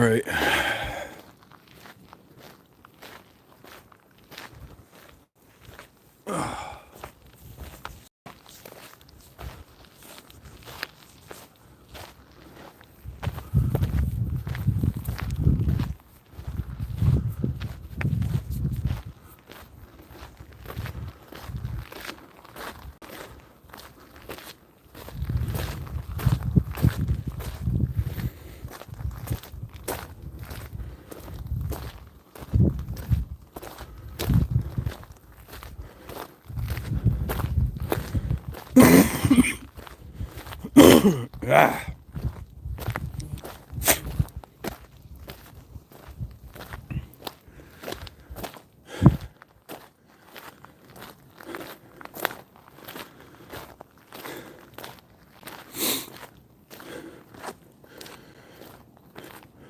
right. Ah.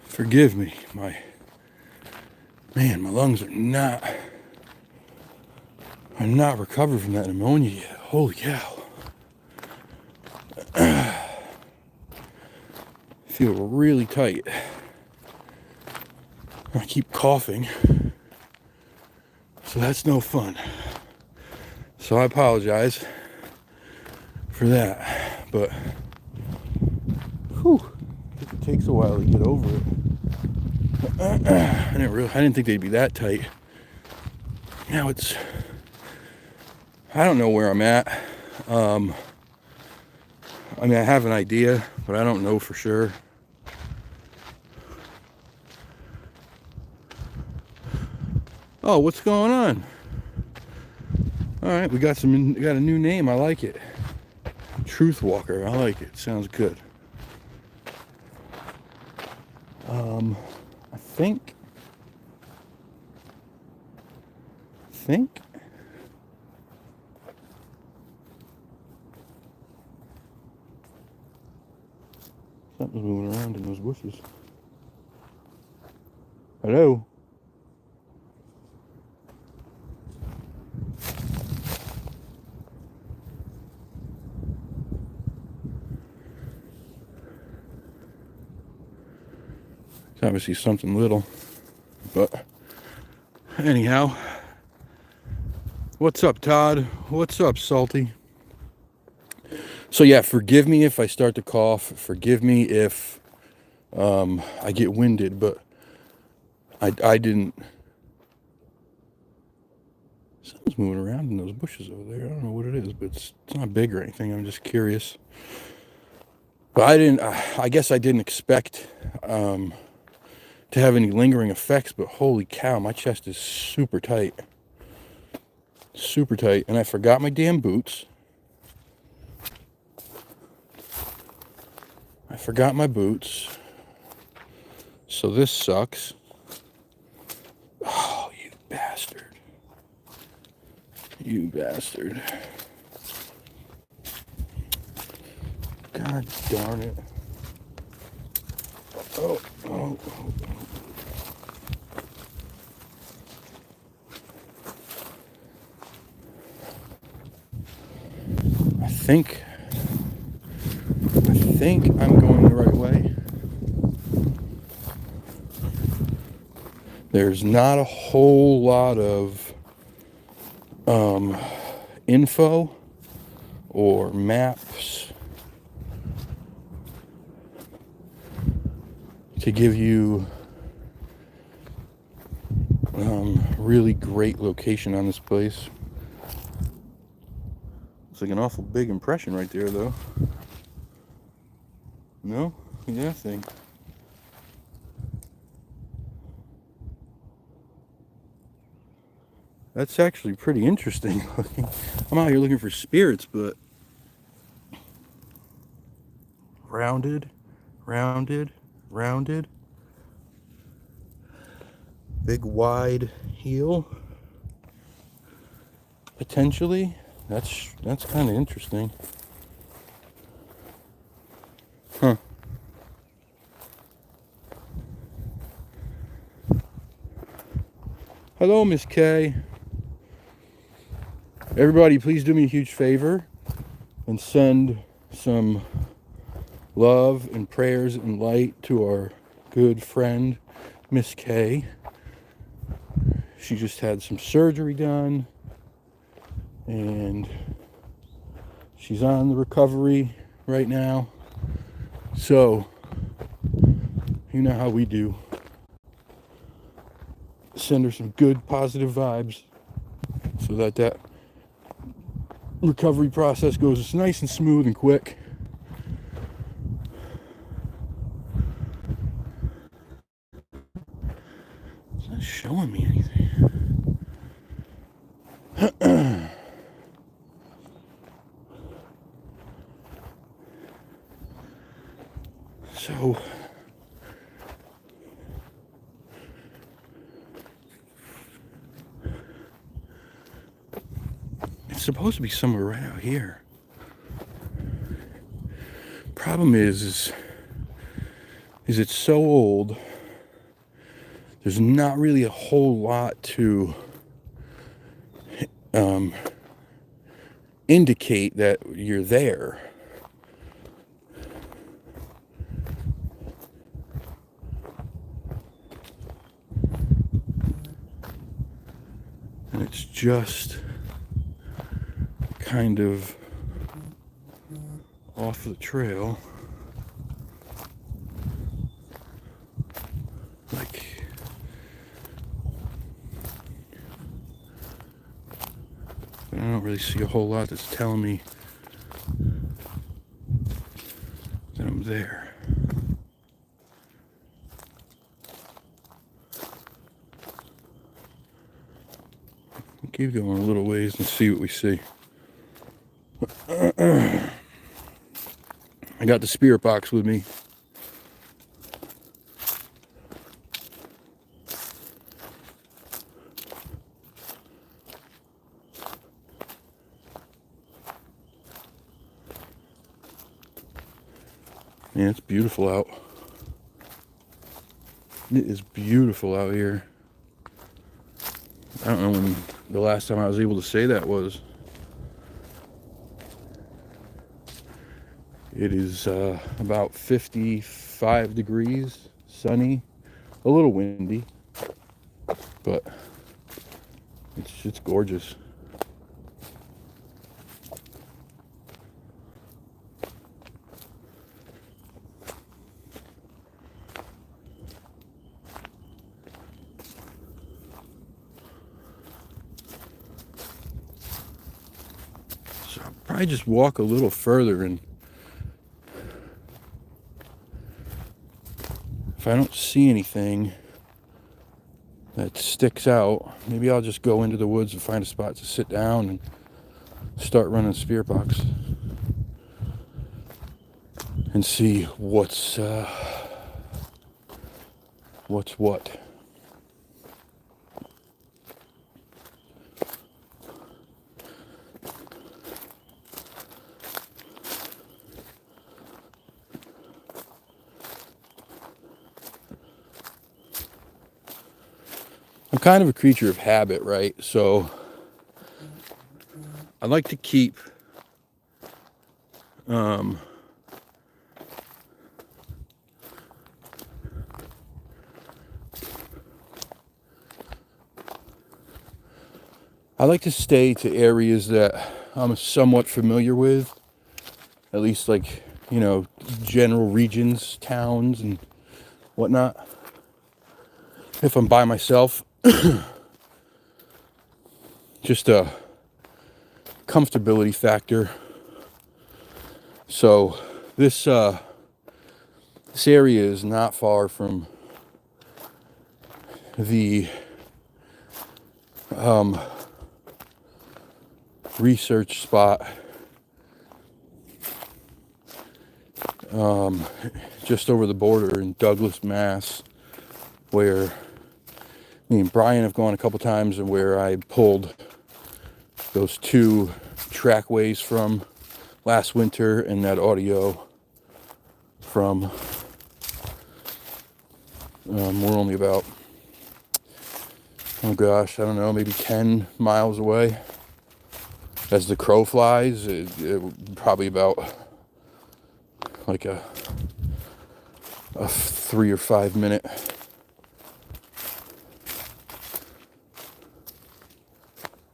Forgive me, my lungs are not. I'm not recovered from that pneumonia yet. Holy cow! I feel really tight. I keep coughing, so that's no fun. So I apologize for that, but whew, it takes a while to get over it. I didn't think they'd be that tight. Now I don't know where I'm at. I mean, I have an idea, but I don't know for sure. Oh, what's going on? All right, we got a new name. I like it. Truth Walker. I like it. Sounds good. I think something's moving around in those bushes. Hello? It's obviously something little, but anyhow. What's up, Todd? What's up, Salty? So yeah, forgive me if I start to cough. Forgive me if I get winded, but I didn't. Something's moving around in those bushes over there. I don't know what it is, but it's not big or anything. I'm just curious. But I guess I didn't expect to have any lingering effects, but holy cow, my chest is super tight. Super tight. And I forgot my damn boots. I forgot my boots. So this sucks. Oh, you bastard. You bastard. God darn it. Oh. I think I'm going the right way. There's not a whole lot of info or maps to give you really great location on this place. It's like an awful big impression right there, though. No? Yeah, I think. That's actually pretty interesting looking. I'm out here looking for spirits, but rounded. Big wide heel. Potentially. That's kind of interesting. Huh. Hello, Miss K. Everybody, please do me a huge favor and send some love and prayers and light to our good friend, Miss K. She just had some surgery done, and she's on the recovery right now. So, you know how we do. Send her some good, positive vibes so that recovery process goes nice and smooth and quick. It's not showing me anything. So, it's supposed to be somewhere right out here. Problem is it's so old. There's not really a whole lot to indicate that you're there. And it's just kind of off the trail. Like, I don't really see a whole lot that's telling me that I'm there. We'll keep going a little ways and see what we see. I got the spirit box with me. Man, it's beautiful out. It is beautiful out here. I don't know when the last time I was able to say that was. It is about 55 degrees, sunny, a little windy, but it's gorgeous. So I'll probably just walk a little further, and if I don't see anything that sticks out, maybe I'll just go into the woods and find a spot to sit down and start running spirit box and see what's what. I'm kind of a creature of habit, right? So I like to keep I like to stay to areas that I'm somewhat familiar with, at least, like, you know, general regions, towns, and whatnot. If I'm by myself, just a comfortability factor. So this area is not far from the research spot, just over the border in Douglas, Mass, where me and Brian have gone a couple times, and where I pulled those 2 trackways from last winter and that audio from. We're only about, oh gosh, I don't know, maybe 10 miles away. As the crow flies, it probably about like a a 3 or 5 minute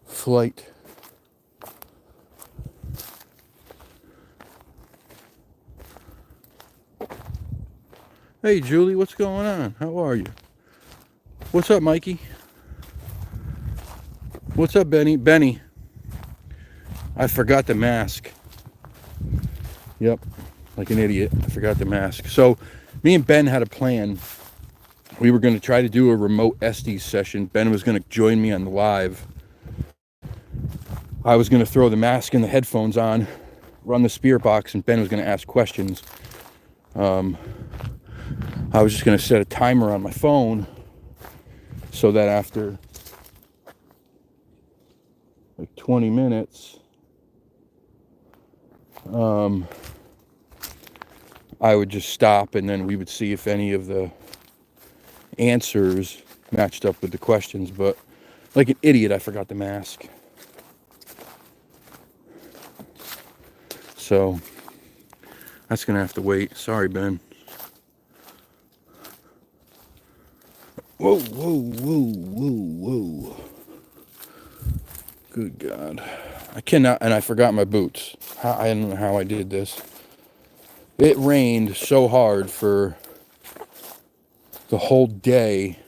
flight. Hey Julie, what's going on? How are you? What's up, Mikey? What's up, Benny? Benny, I forgot the mask. Yep, like an idiot. I forgot the mask. So me and Ben had a plan. We were going to try to do a remote Estes session. Ben was going to join me on the live. I was going to throw the mask and the headphones on, run the spirit box, and Ben was going to ask questions. I was just going to set a timer on my phone so that after like 20 minutes, I would just stop, and then we would see if any of the answers matched up with the questions. But like an idiot, I forgot the mask. So that's going to have to wait. Sorry, Ben. Whoa, whoa, whoa, whoa, whoa. Good God. I cannot, and I forgot my boots. I don't know how I did this. It rained so hard for the whole day,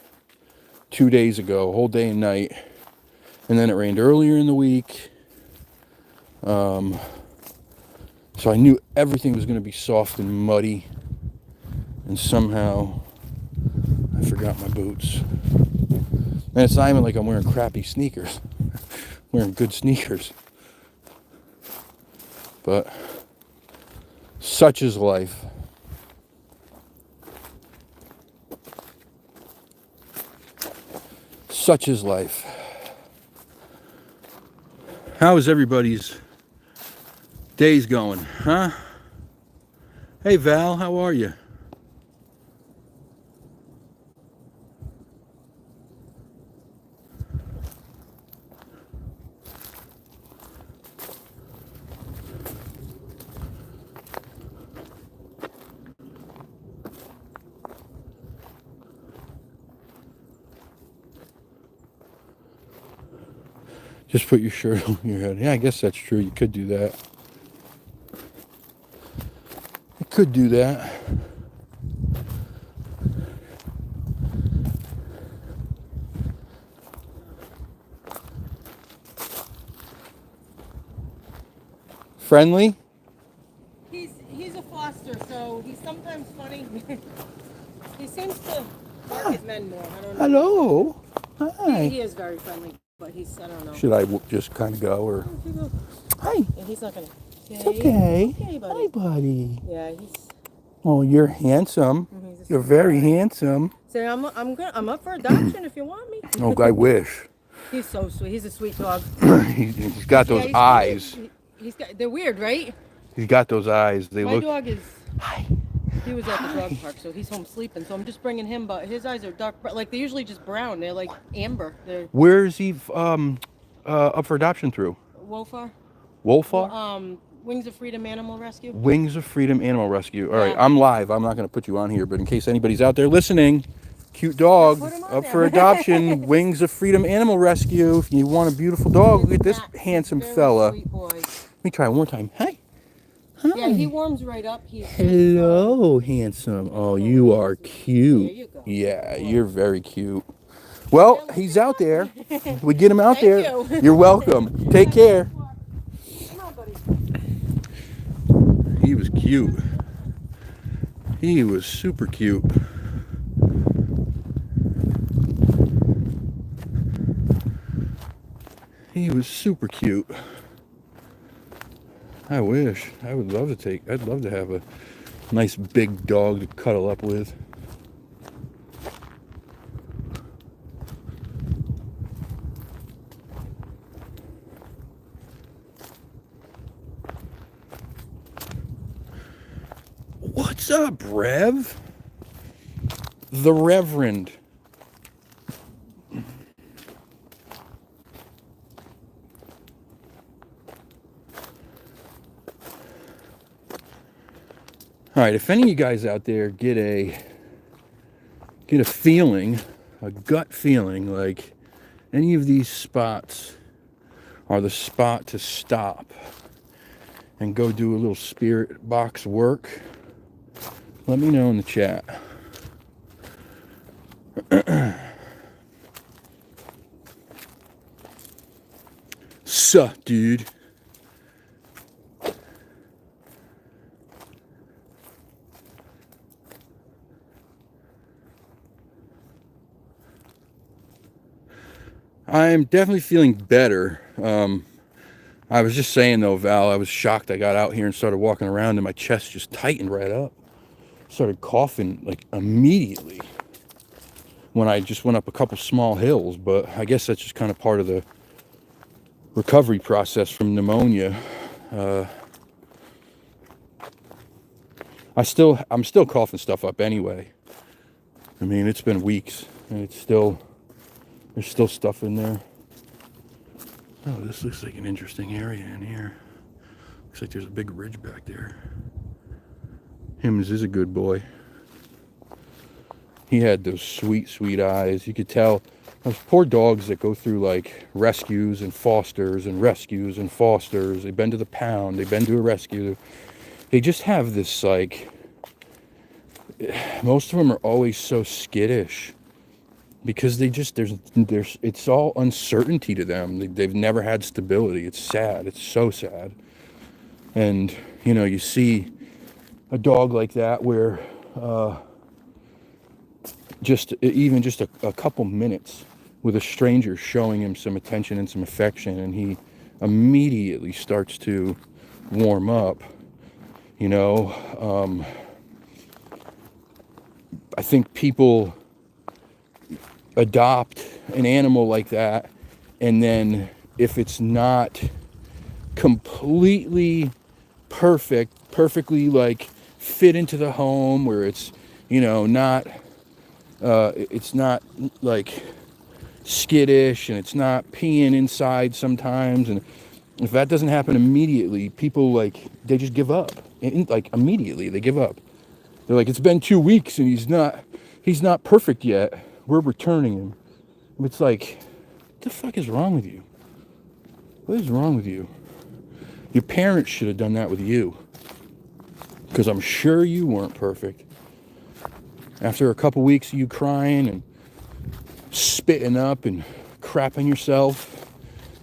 2 days ago, whole day and night. And then it rained earlier in the week. So I knew everything was going to be soft and muddy. And somehow I forgot my boots. And it's not even like I'm wearing crappy sneakers. I'm wearing good sneakers. But such is life. Such is life. How is everybody's days going, huh? Hey Val, how are you? Just put your shirt on your head. Yeah, I guess that's true. You could do that. You could do that. Friendly? He's a foster, so he's sometimes funny. He seems to bark at men more. I don't know. Hello. Hi. He is very friendly, but I don't know. Should I just kind of go or? Hi. Yeah, he's not gonna. It's okay. Okay, buddy. Hi, buddy. Yeah, he's. Oh, you're handsome. You're very handsome. So I'm up for adoption if you want me. Oh, I wish. He's so sweet. He's a sweet dog. He's got those he's eyes. They're weird, right? He's got those eyes. They My look. dog is. Hi. He was at the dog park, so he's home sleeping. So I'm just bringing him, but his eyes are dark, like they're usually just brown. They're like amber. They're Where is he up for adoption through? Wolfar. Wolfar? Wings of Freedom Animal Rescue. Wings of Freedom Animal Rescue. All right, Yeah. I'm live. I'm not going to put you on here, but in case anybody's out there listening, cute dog Put him on up there. for adoption. Wings of Freedom Animal Rescue. If you want a beautiful dog, look at this Max, handsome very fella. Sweet boy. Let me try one more time. Hi. Yeah, he warms right up. He's Hello, handsome. Oh, you are cute. There you go. Yeah, you're very cute. Well, he's out there. We get him out Thank there. you. You're welcome. Take care. Come on, buddy. He was cute. He was super cute. He was super cute. I wish. I would love to take. I'd love to have a nice big dog to cuddle up with. What's up, Rev? The Reverend. All right, if any of you guys out there get a feeling, a gut feeling, like any of these spots are the spot to stop and go do a little spirit box work, let me know in the chat. Sup, dude? I'm definitely feeling better. I was just saying though, Val, I was shocked. I got out here and started walking around and my chest just tightened right up. Started coughing like immediately when I just went up a couple small hills, but I guess that's just kind of part of the recovery process from pneumonia. I'm still coughing stuff up anyway. I mean, it's been weeks and there's still stuff in there. Oh, this looks like an interesting area in here. Looks like there's a big ridge back there. Hims is a good boy. He had those sweet, sweet eyes. You could tell those poor dogs that go through like rescues and fosters and rescues and fosters. They've been to the pound, they've been to a rescue. They just have this like, most of them are always so skittish because they just, there's it's all uncertainty to them. They've never had stability. It's sad. It's so sad. And, you know, you see a dog like that where just a couple minutes with a stranger showing him some attention and some affection, and he immediately starts to warm up, you know. I think people adopt an animal like that, and then if it's not completely perfectly like fit into the home, where it's, you know, not it's not like skittish and it's not peeing inside sometimes, and if that doesn't happen immediately, people like, they just give up. Like immediately they give up. They're like, it's been 2 weeks and he's not perfect yet, we're returning him. It's like, what the fuck is wrong with you? What is wrong with you? Your parents should have done that with you, because I'm sure you weren't perfect. After a couple weeks of you crying and spitting up and crapping yourself,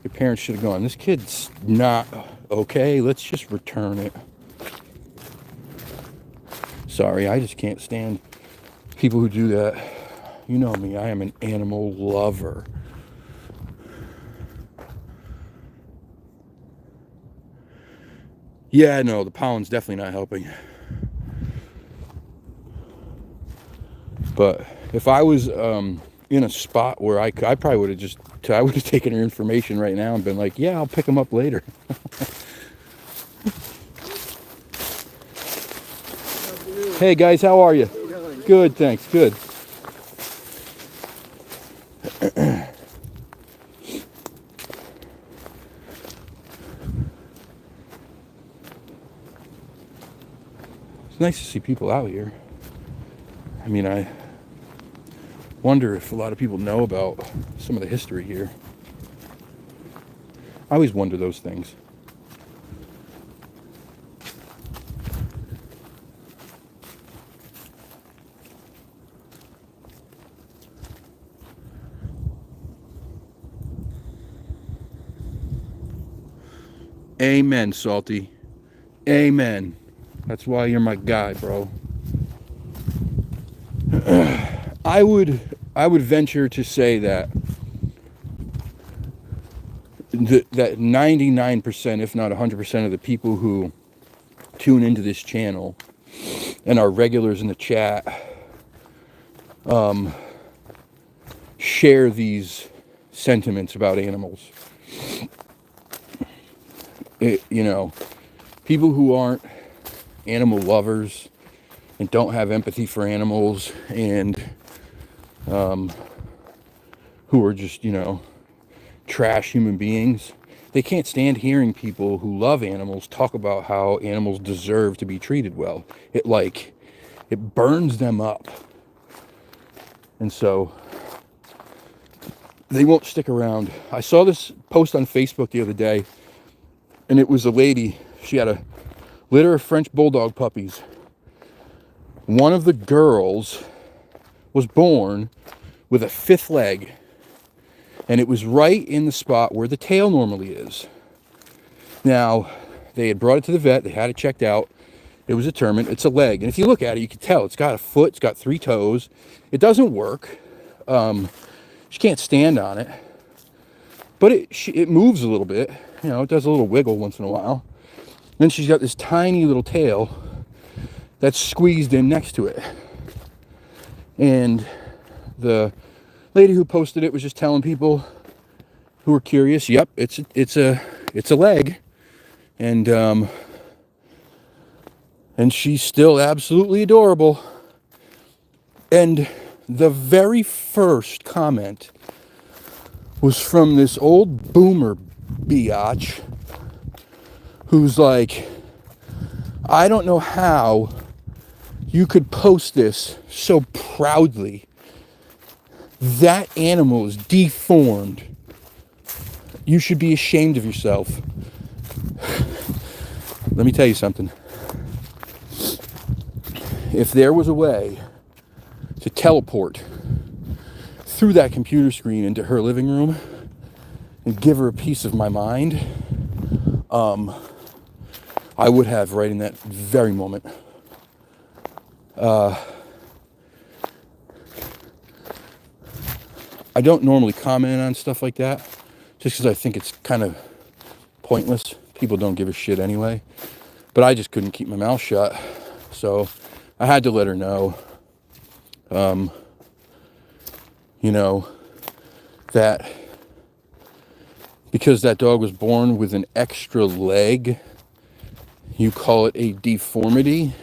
your parents should have gone, this kid's not okay, let's just return it. Sorry, I just can't stand people who do that. You know me, I am an animal lover. Yeah, no, the pollen's definitely not helping. But if I was in a spot where I probably would have taken her information right now and been like, yeah, I'll pick them up later. Hey guys, how are you? Good, thanks, good. It's nice to see people out here. I mean, I wonder if a lot of people know about some of the history here. I always wonder those things. Amen, Salty. Amen. That's why you're my guy, bro. I would venture to say that 99%, if not 100% of the people who tune into this channel and are regulars in the chat share these sentiments about animals. You know, people who aren't animal lovers and don't have empathy for animals, and who are just, you know, trash human beings, they can't stand hearing people who love animals talk about how animals deserve to be treated well. It burns them up. And so they won't stick around. I saw this post on Facebook the other day, and it was a lady. She had a litter of French bulldog puppies. One of the girls was born with a fifth leg, and it was right in the spot where the tail normally is. Now, they had brought it to the vet. They had it checked out. It was determined it's a leg. And if you look at it, you can tell it's got a foot. It's got 3 toes. It doesn't work. She can't stand on it. But it moves a little bit. You know, it does a little wiggle once in a while. Then she's got this tiny little tail that's squeezed in next to it. And the lady who posted it was just telling people who were curious, yep, it's a leg. And she's still absolutely adorable. And the very first comment was from this old boomer biatch who's like, I don't know how you could post this so proudly. That animal is deformed. You should be ashamed of yourself. Let me tell you something. If there was a way to teleport through that computer screen into her living room and give her a piece of my mind, I would have right in that very moment. I don't normally comment on stuff like that just because I think it's kind of pointless. People don't give a shit anyway. But I just couldn't keep my mouth shut. So I had to let her know, that because that dog was born with an extra leg, you call it a deformity.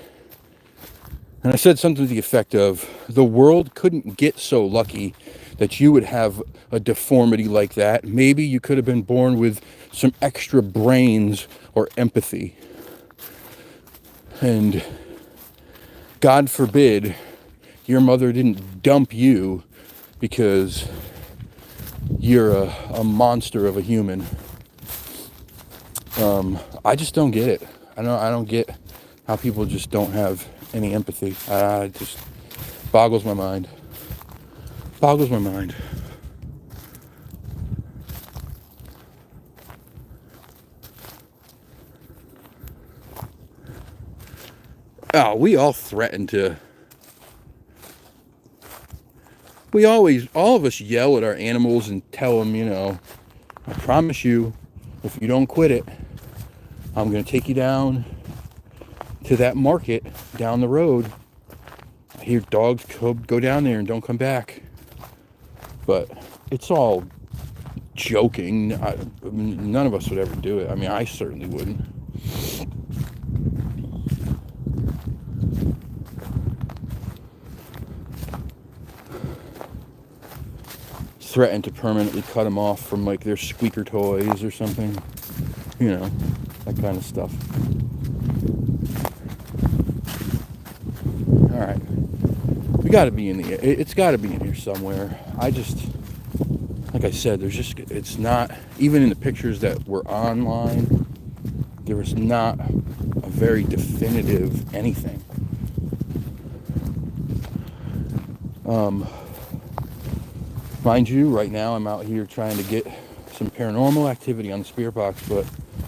And I said something to the effect of, the world couldn't get so lucky that you would have a deformity like that. Maybe you could have been born with some extra brains or empathy. And God forbid your mother didn't dump you because you're a monster of a human. I just don't get it. I don't get how people just don't have any empathy. It just boggles my mind. Boggles my mind. Oh, we all threaten to. All of us yell at our animals and tell them, I promise you, if you don't quit it, I'm going to take you down to that market down the road. I hear dogs go down there and don't come back. But it's all joking. None of us would ever do it. I mean, I certainly wouldn't. Threaten to permanently cut them off from like their squeaker toys or something. That kind of stuff. All right. We got to be it's got to be in here somewhere. Like I said, it's not, even in the pictures that were online, there was not a very definitive anything. Mind you, right now I'm out here trying to get some paranormal activity on the spirit box, but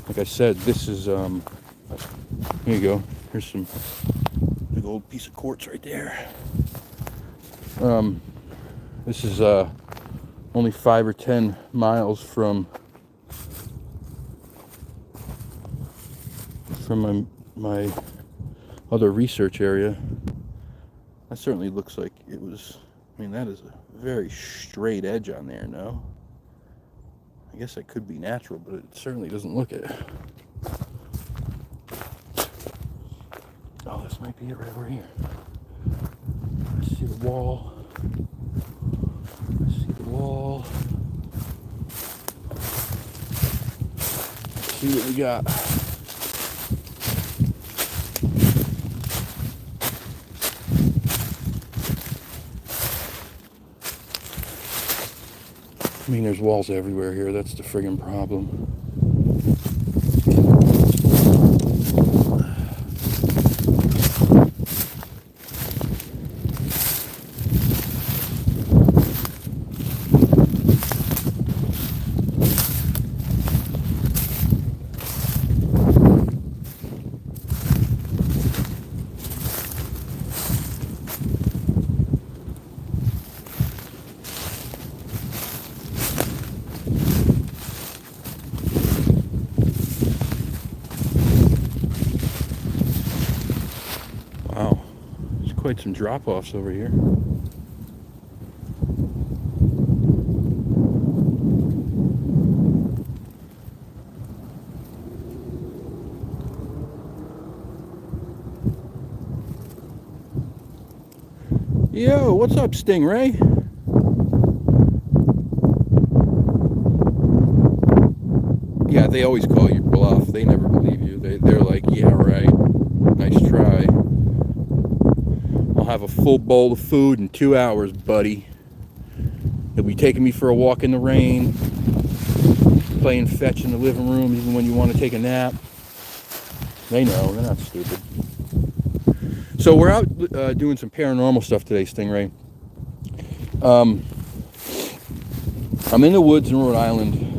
like I said, this is, here you go. Here's some big old piece of quartz right there. This is only 5 or 10 miles from my other research area. That certainly looks like it was, that is a very straight edge on there, no? I guess it could be natural, but it certainly doesn't look it. Oh, this might be it right over here. I see the wall. see what we got. I mean, there's walls everywhere here. That's the friggin' problem. Wow, there's quite some drop-offs over here. Yo, what's up, Stingray? Yeah, they always call you bluff. They never believe you. They're like, yeah, right. Nice try. I'll have a full bowl of food in 2 hours, buddy. You'll be taking me for a walk in the rain, playing fetch in the living room even when you want to take a nap. They know. They're not stupid. So we're out doing some paranormal stuff today, Stingray. I'm in the woods in Rhode Island.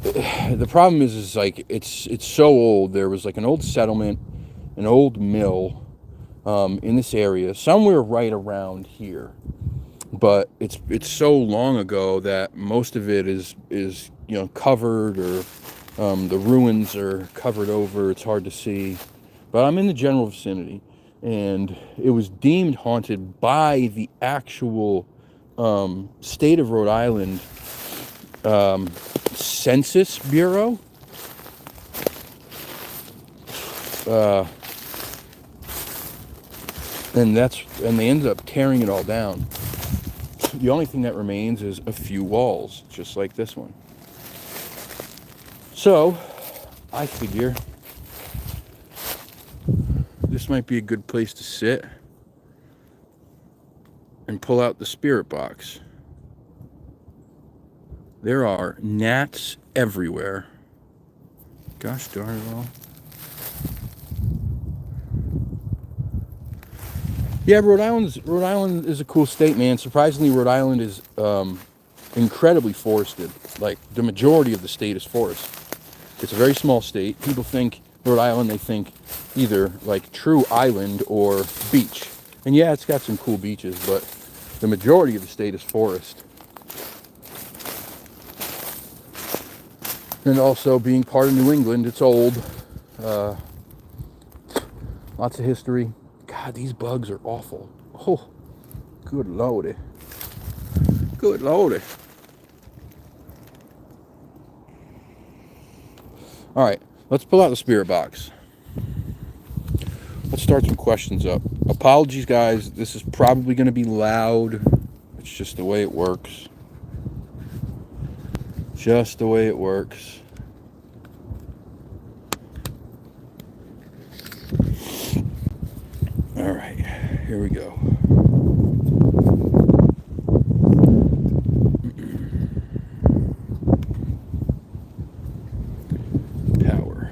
The problem is like it's so old. There was like an old settlement, an old mill in this area, somewhere right around here. But it's so long ago that most of it is covered, or the ruins are covered over. It's hard to see. But I'm in the general vicinity, and it was deemed haunted by the actual state of Rhode Island Census Bureau. And they ended up tearing it all down. The only thing that remains is a few walls, just like this one. So, I figure this might be a good place to sit and pull out the spirit box. There are gnats everywhere. Gosh darn it all. Yeah, Rhode Island is a cool state, man. Surprisingly, Rhode Island is incredibly forested. Like, the majority of the state is forest. It's a very small state. People think Rhode Island, they think either like true island or beach. And yeah, it's got some cool beaches, but the majority of the state is forest. And also, being part of New England, it's old. Lots of history. God, these bugs are awful. Oh, good lordy. Good lordy. All right, let's pull out the spirit box. Let's start some questions up. Apologies, guys. This is probably going to be loud. It's just the way it works. Just the way it works. All right, here we go. Power.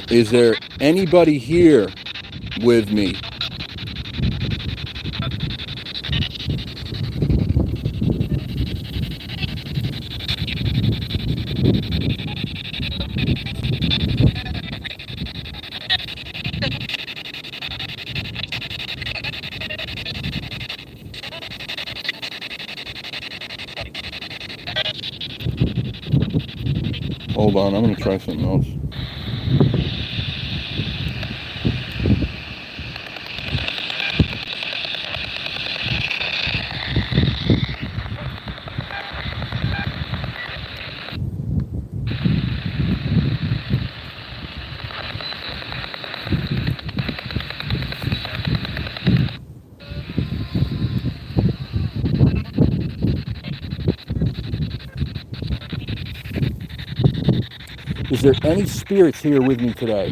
Is there anybody here with me? Hold on, I'm gonna try something else. Is there any spirits here with me today?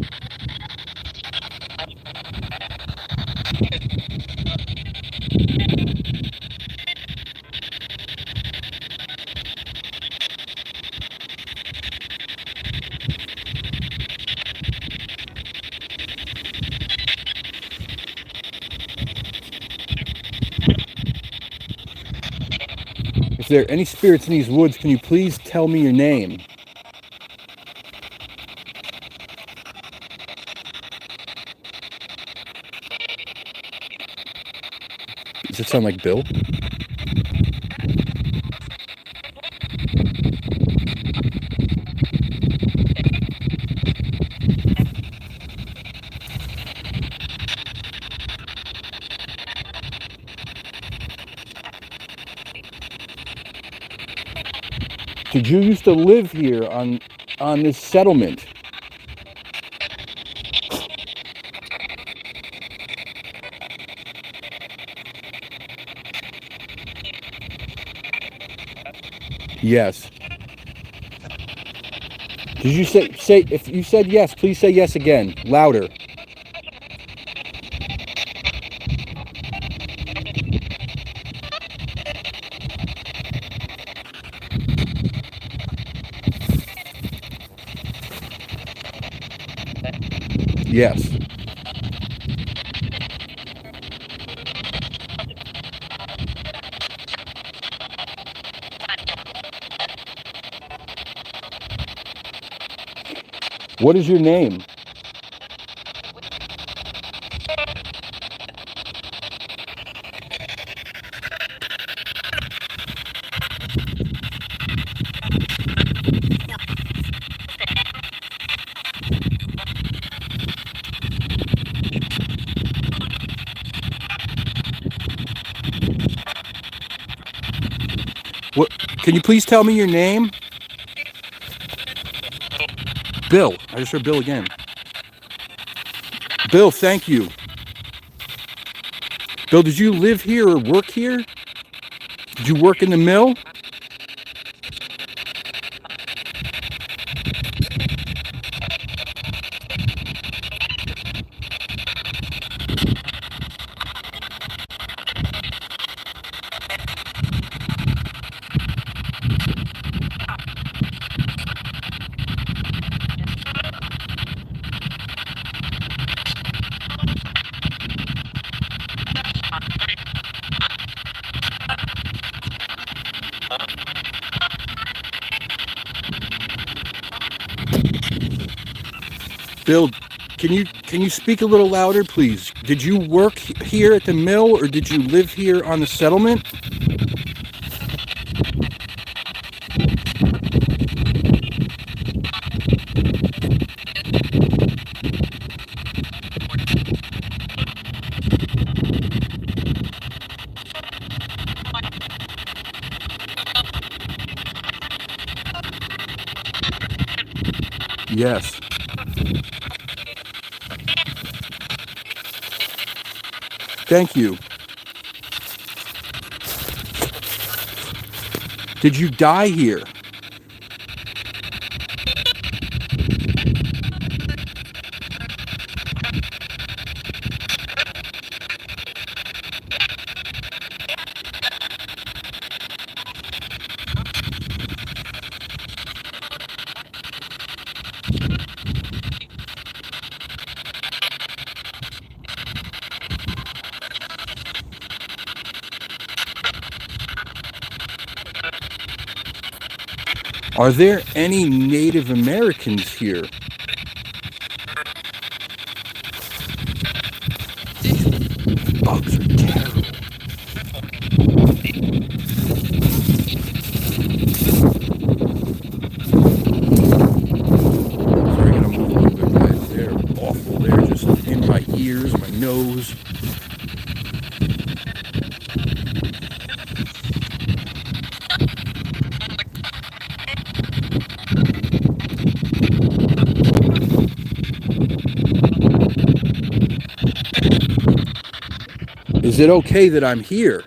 If there are any spirits in these woods, can you please tell me your name? Does it sound like Bill? Did you used to live here on this settlement? Yes. Did you say if you said yes, please say yes again, louder. Yes. What is your name? What? Can you please tell me your name? Bill. I just heard Bill again. Bill, thank you. Bill, did you live here or work here? Did you work in the mill? Bill, can you speak a little louder, please? Did you work here at the mill or did you live here on the settlement? Yes. Thank you. Did you die here? Are there any Native Americans here? These bugs are terrible. nose. Is it okay that I'm here?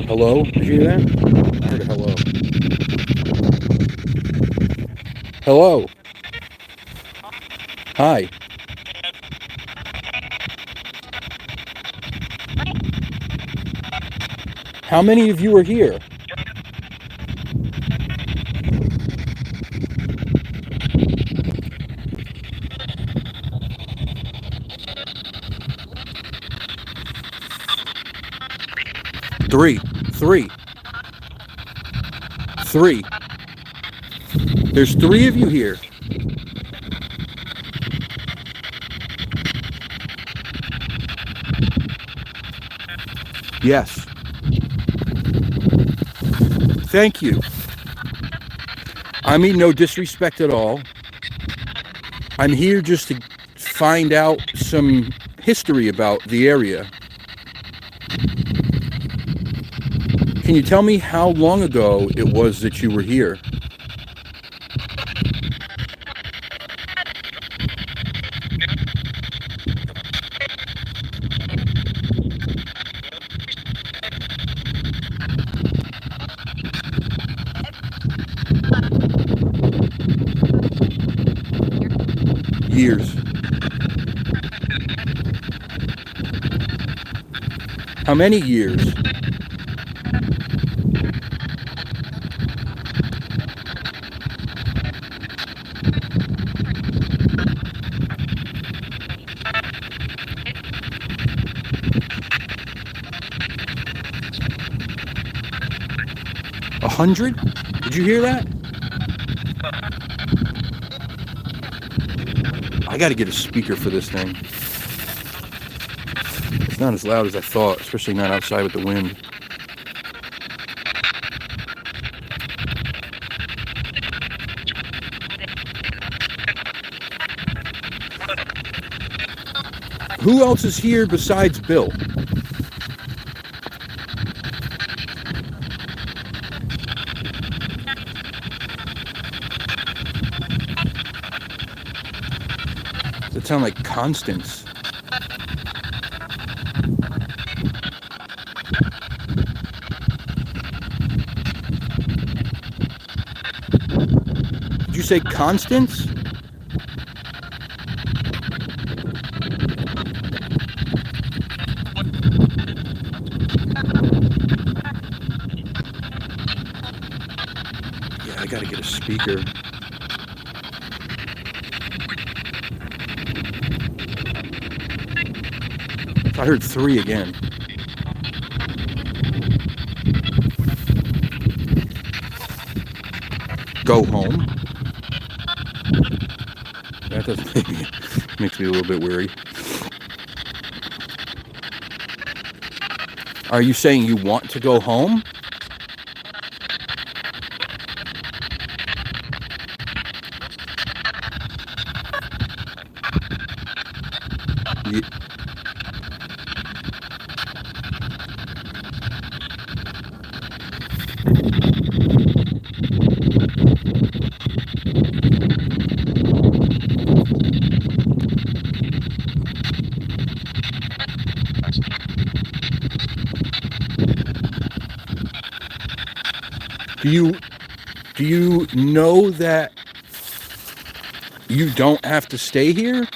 Hello? Did you hear that? I heard a hello. Hello? Hi. How many of you are here? Three. There's 3 of you here. Yes. Thank you. I mean no disrespect at all. I'm here just to find out some history about the area. Can you tell me how long ago it was that you were here? Years. How many years? A 100? Did you hear that? I gotta get a speaker for this thing. It's not as loud as I thought, especially not outside with the wind. Who else is here besides Bill? Does it sound like Constance? Did you say Constance? Yeah, I gotta get a speaker. I heard 3 again. Go home? That doesn't makes me a little bit weary. Are you saying you want to go home? Do you know that you don't have to stay here?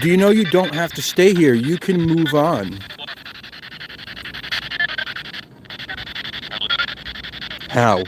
Do you know you don't have to stay here? You can move on. How?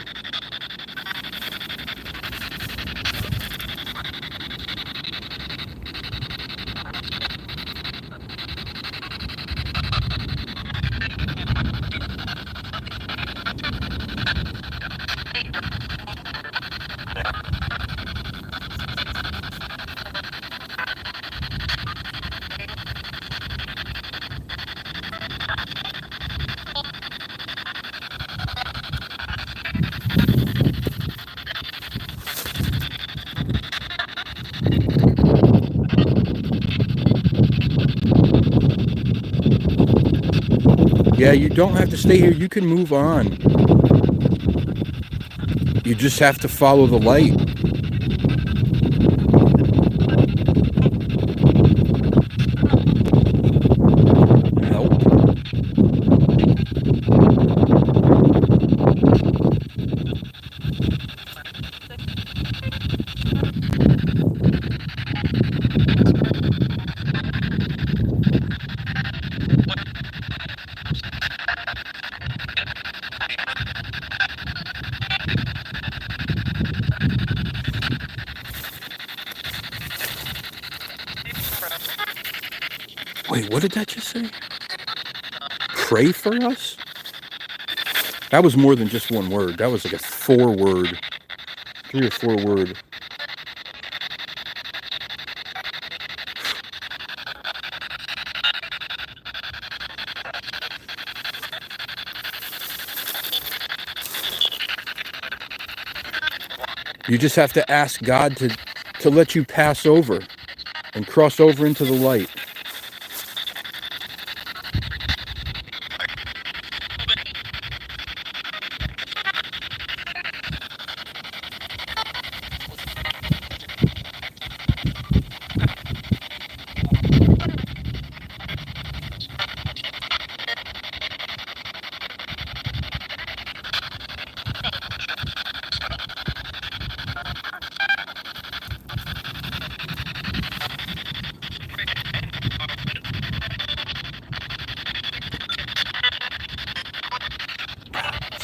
Yeah, you don't have to stay here. You can move on. You just have to follow the light. Help. Wait, what did that just say? Pray for us? That was more than just one word. That was like a 3 or 4 word. You just have to ask God to let you pass over and cross over into the light.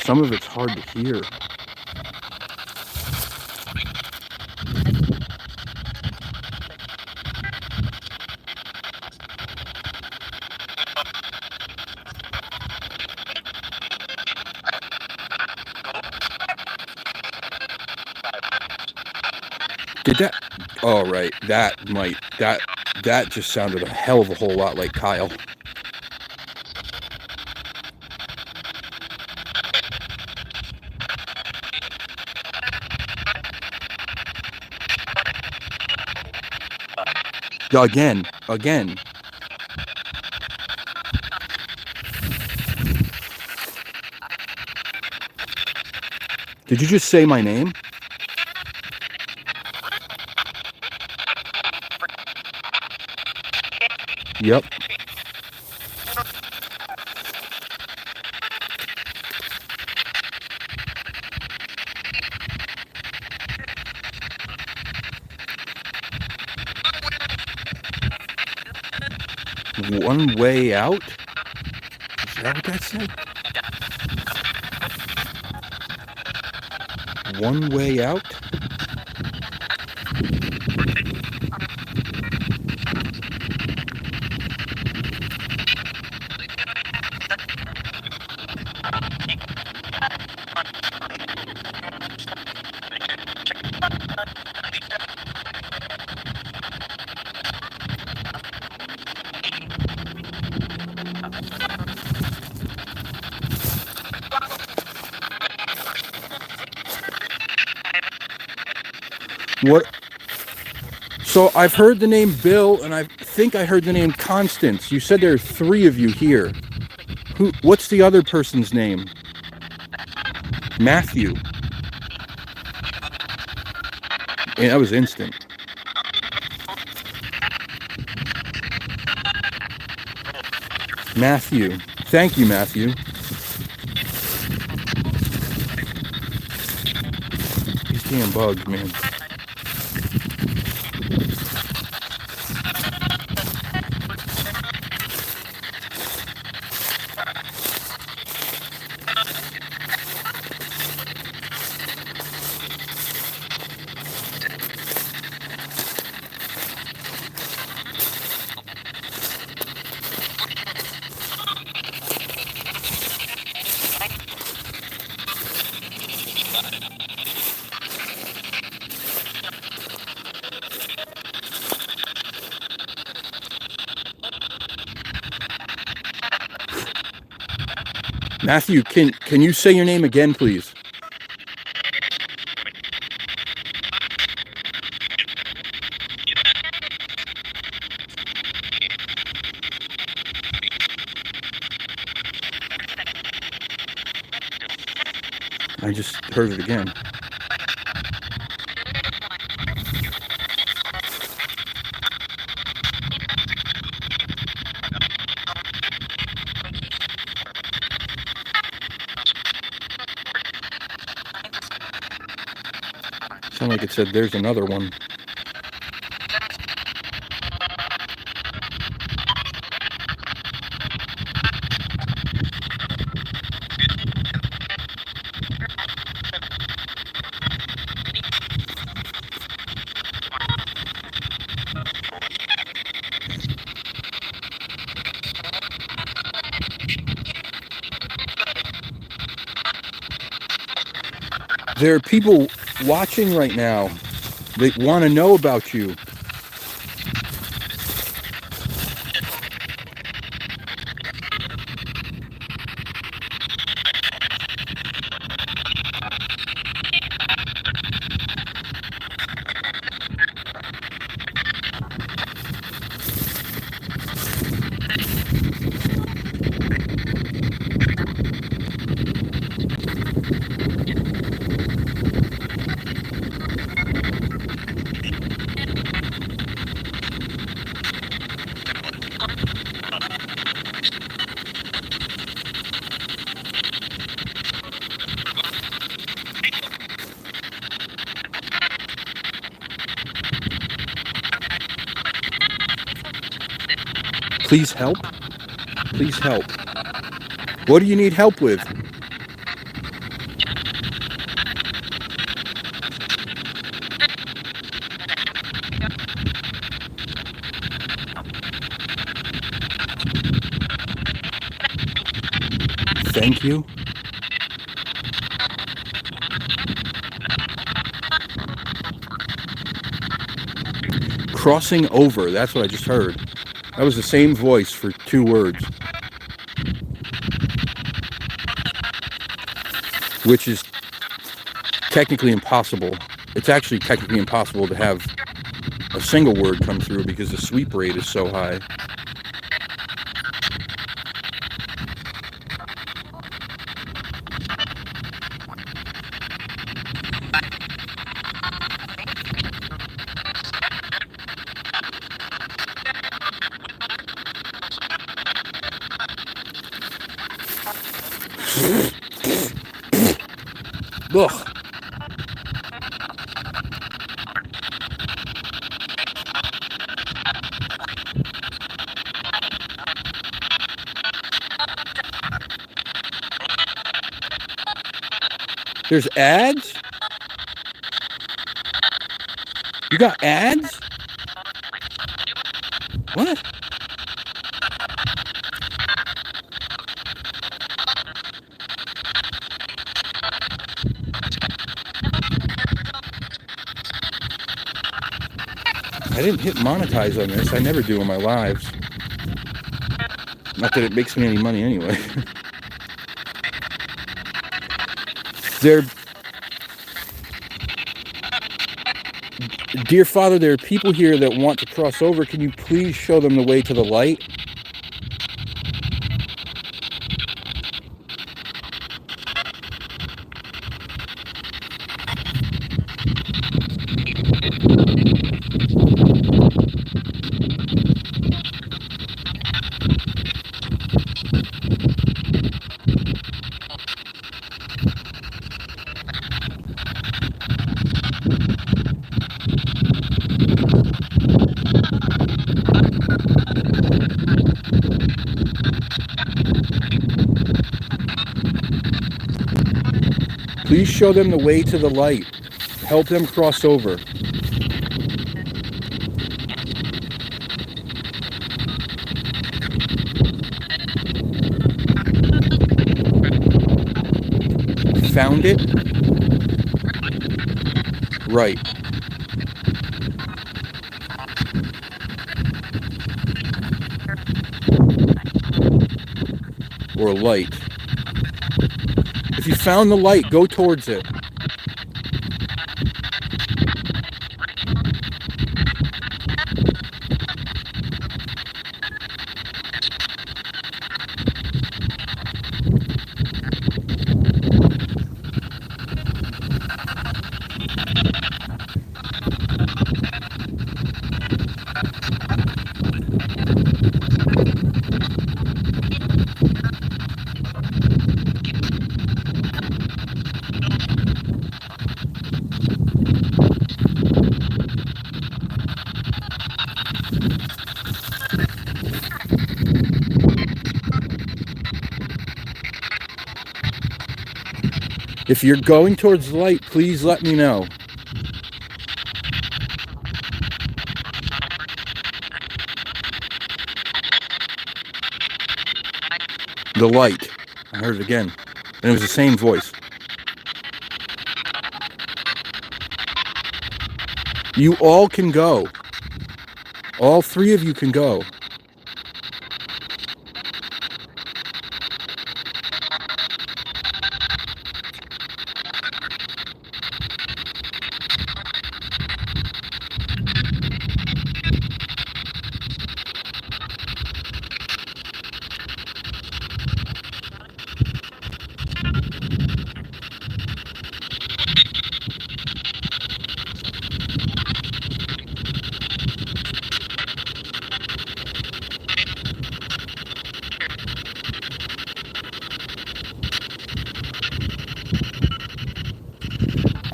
Some of it's hard to hear. Did that? Oh, right. That just sounded a hell of a whole lot like Kyle. Again. Did you just say my name? Yep. One way out? Is that what that said? One way out? What? So I've heard the name Bill, and I think I heard the name Constance. You said there are 3 of you here. What's the other person's name? Matthew. Yeah, that was instant. Matthew. Thank you, Matthew. These damn bugs, man. Matthew, can you say your name again, please? I just heard it again. Sounded like it said there's another one. There are people watching right now that want to know about you. Please help. Please help. What do you need help with? Thank you. Crossing over. That's what I just heard. That was the same voice for 2 words. Which is technically impossible. It's actually technically impossible to have a single word come through because the sweep rate is so high. Ugh. There's ads? You got ads? What? I didn't hit monetize on this. I never do on my lives. Not that it makes me any money anyway. Dear Father, there are people here that want to cross over. Can you please show them the way to the light? Please show them the way to the light. Help them cross over. Found it? Right. Or a light. If you found the light, go towards it. If you're going towards the light, please let me know. The light. I heard it again. And it was the same voice. You all can go. All three of you can go.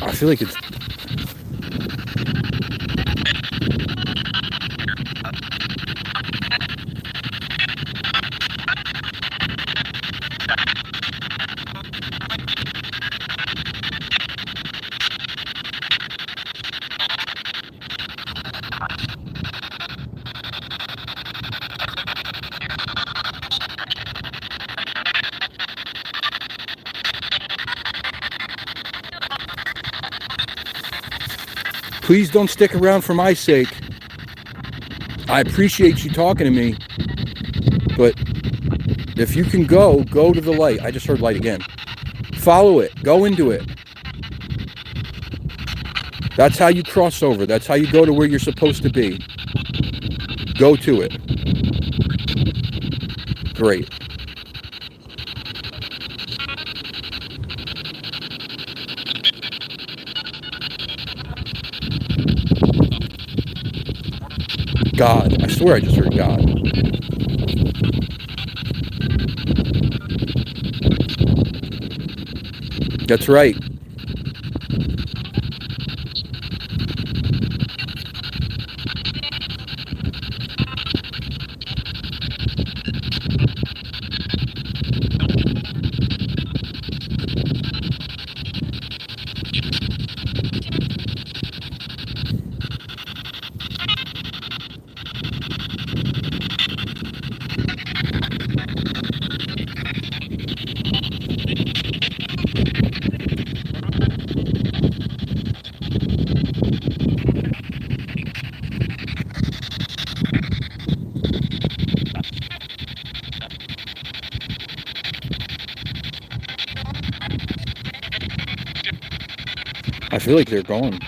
I feel like it's... Please don't stick around for my sake. I appreciate you talking to me, but if you can go to the light. I just heard light again. Follow it. Go into it. That's how you cross over. That's how you go to where you're supposed to be. Go to it. Great. God. I swear I just heard God. That's right. I feel like they're gone.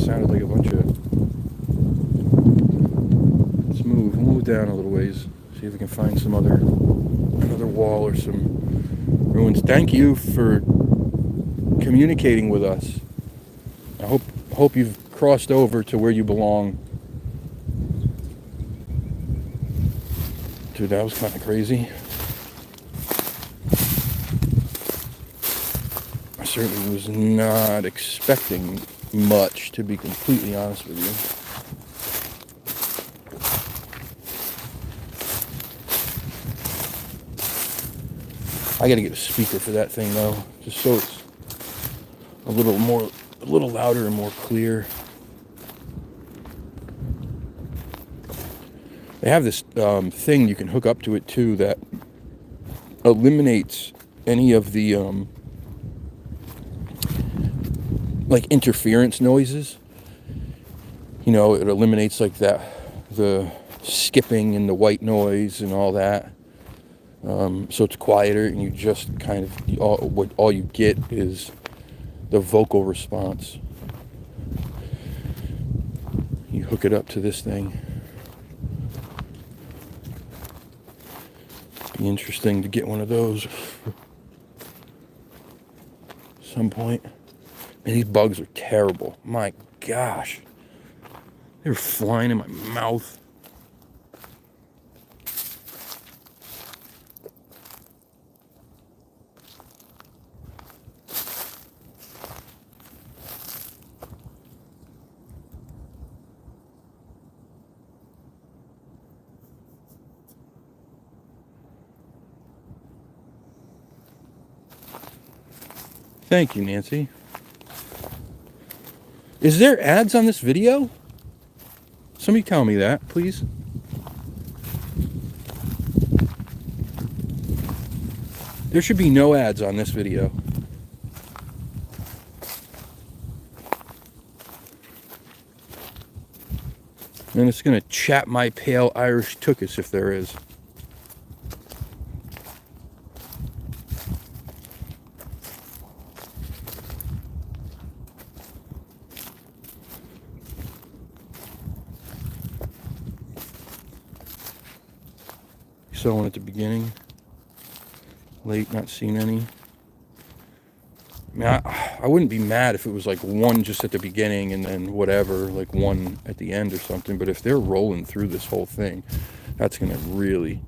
sounded like a bunch of... Let's move down a little ways. See if we can find some another wall or some ruins. Thank you for communicating with us. I hope you've crossed over to where you belong. Dude, that was kind of crazy. I certainly was not expecting much, to be completely honest with you. I gotta get a speaker for that thing though, just so it's a little louder and more clear. They have this thing you can hook up to it too that eliminates any of the like interference noises. You know, it eliminates like the skipping and the white noise and all that. So it's quieter, and you just kind of all you get is the vocal response. You hook it up to this thing. Be interesting to get one of those some point. Man, these bugs are terrible. My gosh, they were flying in my mouth. Thank you, Nancy. Is there ads on this video? Somebody tell me that, please. There should be no ads on this video. And it's gonna chap my pale Irish tuchus if there is. Saw one at the beginning. Late, not seen any. I mean, I wouldn't be mad if it was like one just at the beginning and then whatever, like one at the end or something. But if they're rolling through this whole thing, that's gonna really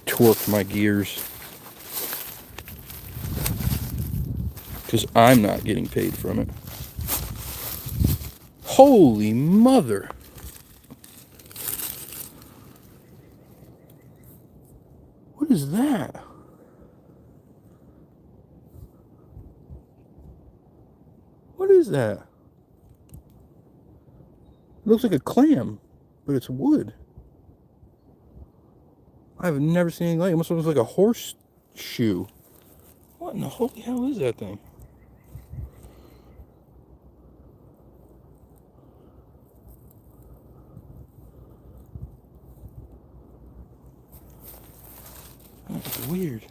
torque my gears. Because I'm not getting paid from it. Holy mother. What is that? What is that? It looks like a clam, but it's wood. I've never seen anything like it. It must look like a horseshoe. What in the holy hell is that thing? That's weird.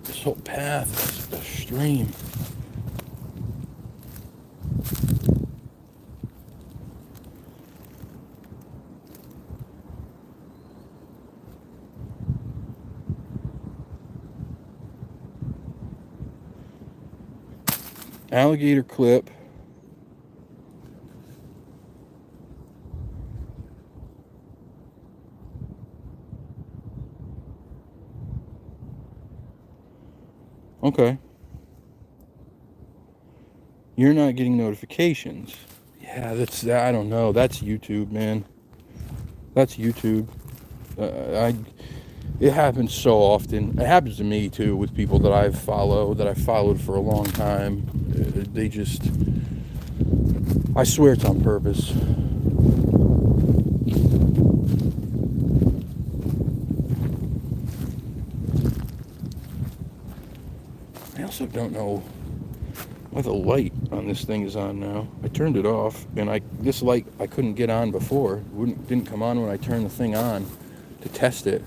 This whole path is a stream. Alligator clip. Okay. You're not getting notifications. Yeah, I don't know. That's YouTube, man. That's YouTube. It happens so often. It happens to me too with people that I've followed for a long time. They just, I swear it's on purpose. also don't know why the light on this thing is on now. I turned it off, and this light I couldn't get on before. Didn't come on when I turned the thing on to test it.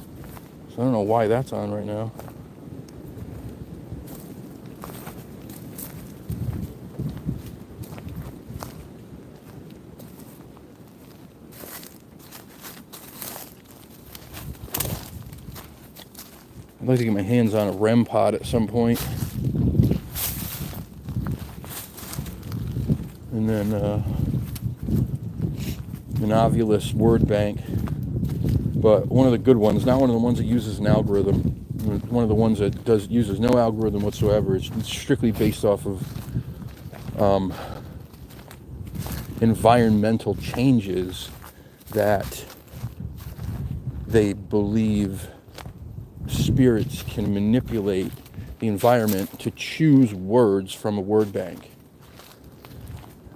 So I don't know why that's on right now. I'd like to get my hands on a REM pod at some point. And then an Ovilus word bank. But one of the good ones, not one of the ones that uses an algorithm. One of the ones that uses no algorithm whatsoever. It's strictly based off of environmental changes that they believe spirits can manipulate the environment to choose words from a word bank.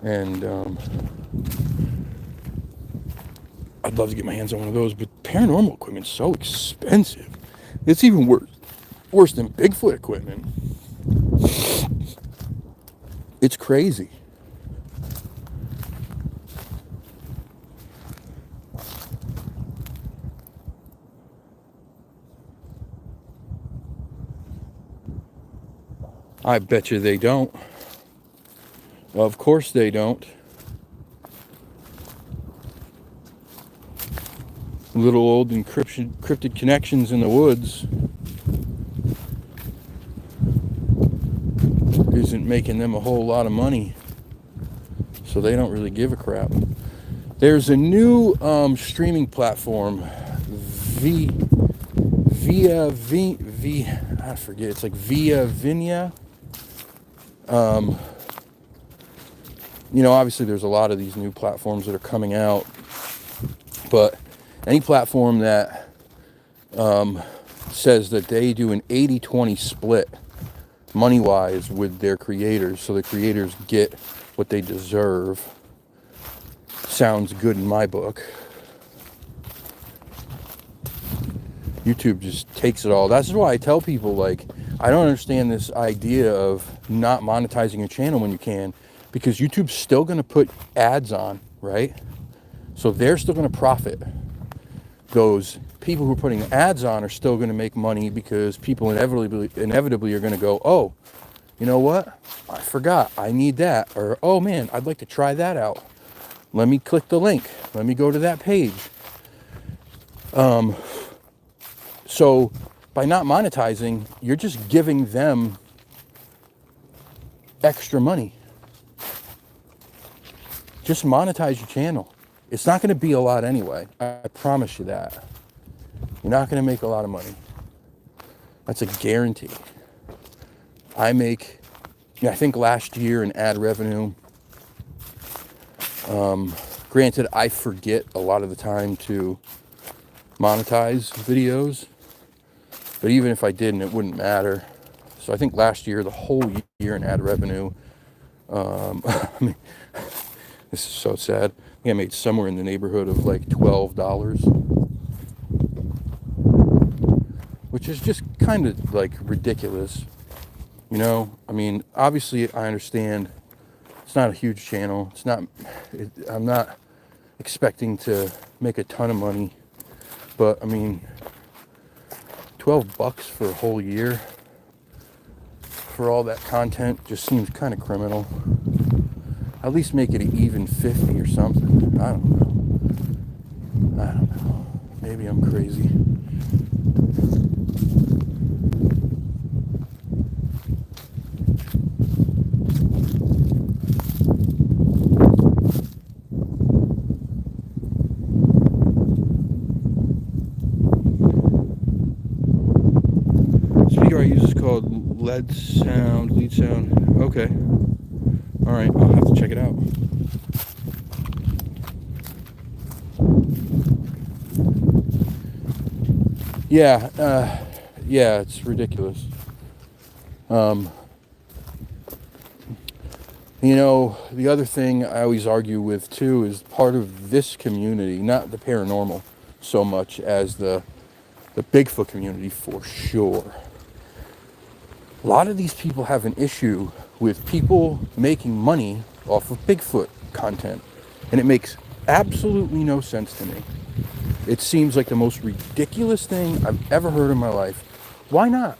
And I'd love to get my hands on one of those, but paranormal equipment's so expensive. It's even worse than Bigfoot equipment. It's crazy. I bet you they don't. Of course they don't. Little old encrypted connections in the woods isn't making them a whole lot of money, so they don't really give a crap. There's a new streaming platform, I forget. It's like Via Vinia. Obviously there's a lot of these new platforms that are coming out, but any platform that says that they do an 80-20 split money-wise with their creators, so the creators get what they deserve, sounds good in my book. YouTube just takes it all. That's why I tell people, like, I don't understand this idea of not monetizing your channel when you can, because YouTube's still going to put ads on, right? So they're still going to profit. Those people who are putting ads on are still going to make money, because people inevitably are going to go, oh, you know what? I forgot. I need that. Or, oh man, I'd like to try that out. Let me click the link. Let me go to that page. So by not monetizing, you're just giving them extra money. Just monetize your channel. It's not going to be a lot anyway. I promise you that. You're not going to make a lot of money. That's a guarantee. I think last year in ad revenue, granted, I forget a lot of the time to monetize videos, but even if I didn't, it wouldn't matter. So I think last year, the whole year in ad revenue, I mean, this is so sad. I think I made somewhere in the neighborhood of like $12, which is just kind of like ridiculous. I mean, obviously I understand it's not a huge channel. I'm not expecting to make a ton of money, but I mean, $12 for a whole year for all that content just seems kind of criminal. At least make it an even 50 or something. I don't know. Maybe I'm crazy. Speaker I use is called Lead Sound. Okay. All right, I'll have to check it out. Yeah, it's ridiculous. The other thing I always argue with too is part of this community, not the paranormal so much as the Bigfoot community for sure. A lot of these people have an issue with people making money off of Bigfoot content, and it makes absolutely no sense to me. It seems like the most ridiculous thing I've ever heard in my life. Why not?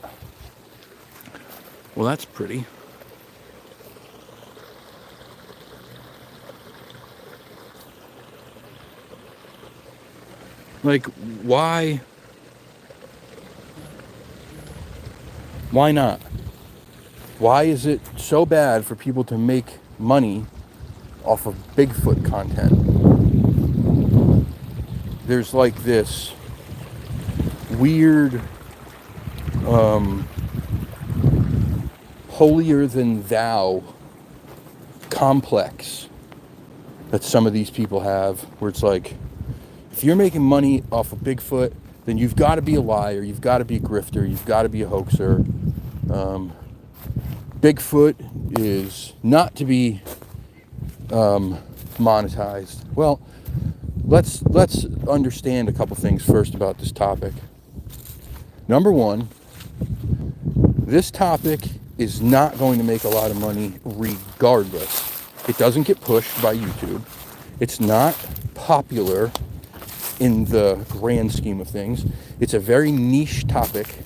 Well, that's pretty. Like, why? Why not? Why is it so bad for people to make money off of Bigfoot content? There's like this weird holier than thou complex that some of these people have, where it's like, if you're making money off of Bigfoot, then you've got to be a liar, you've got to be a grifter, you've got to be a hoaxer. Bigfoot is not to be monetized. Well, let's understand a couple things first about this topic. Number one, this topic is not going to make a lot of money regardless. It doesn't get pushed by YouTube. It's not popular in the grand scheme of things. It's a very niche topic.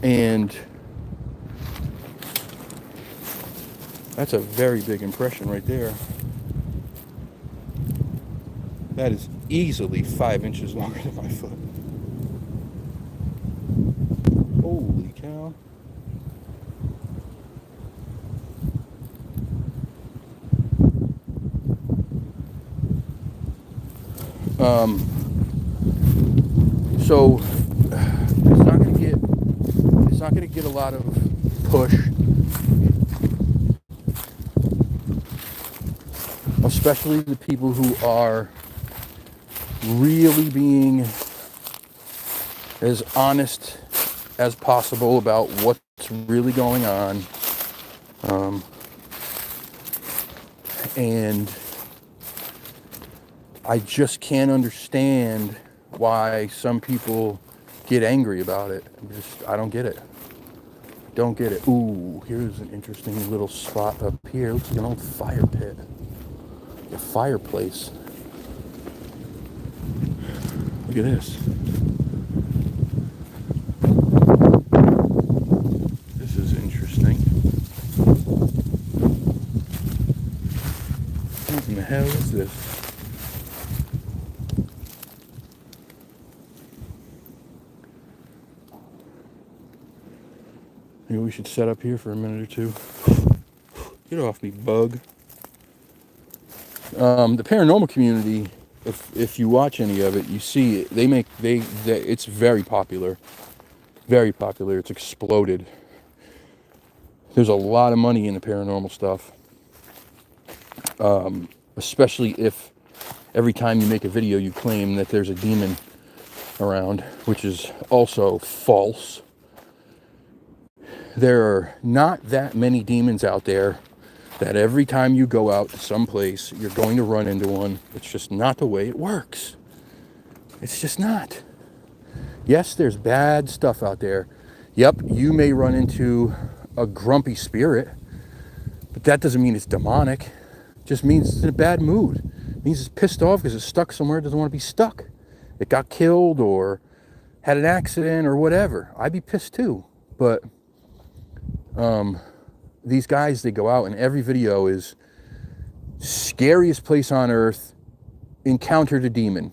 And that's a very big impression right there. That is easily 5 inches longer than my foot. Holy cow. So it's not gonna get a lot of push, especially the people who are really being as honest as possible about what's really going on. And I just can't understand why some people get angry about it. I don't get it. Don't get it. Ooh, here's an interesting little spot up here. Looks like an old fire pit. A fireplace. Look at this. This is interesting. What in the hell is this? Maybe we should set up here for a minute or two. Get off me, bug. The paranormal community, if you watch any of it, you see it. It's very popular. Very popular. It's exploded. There's a lot of money in the paranormal stuff. Especially if every time you make a video you claim that there's a demon around, which is also false. There are not that many demons out there that every time you go out to some place, you're going to run into one. It's just not the way it works. It's just not. Yes, there's bad stuff out there. Yep, you may run into a grumpy spirit, but that doesn't mean it's demonic. It just means it's in a bad mood. It means it's pissed off because it's stuck somewhere it doesn't want to be stuck. It got killed or had an accident or whatever. I'd be pissed too. But these guys, they go out and every video is scariest place on earth, encountered a demon.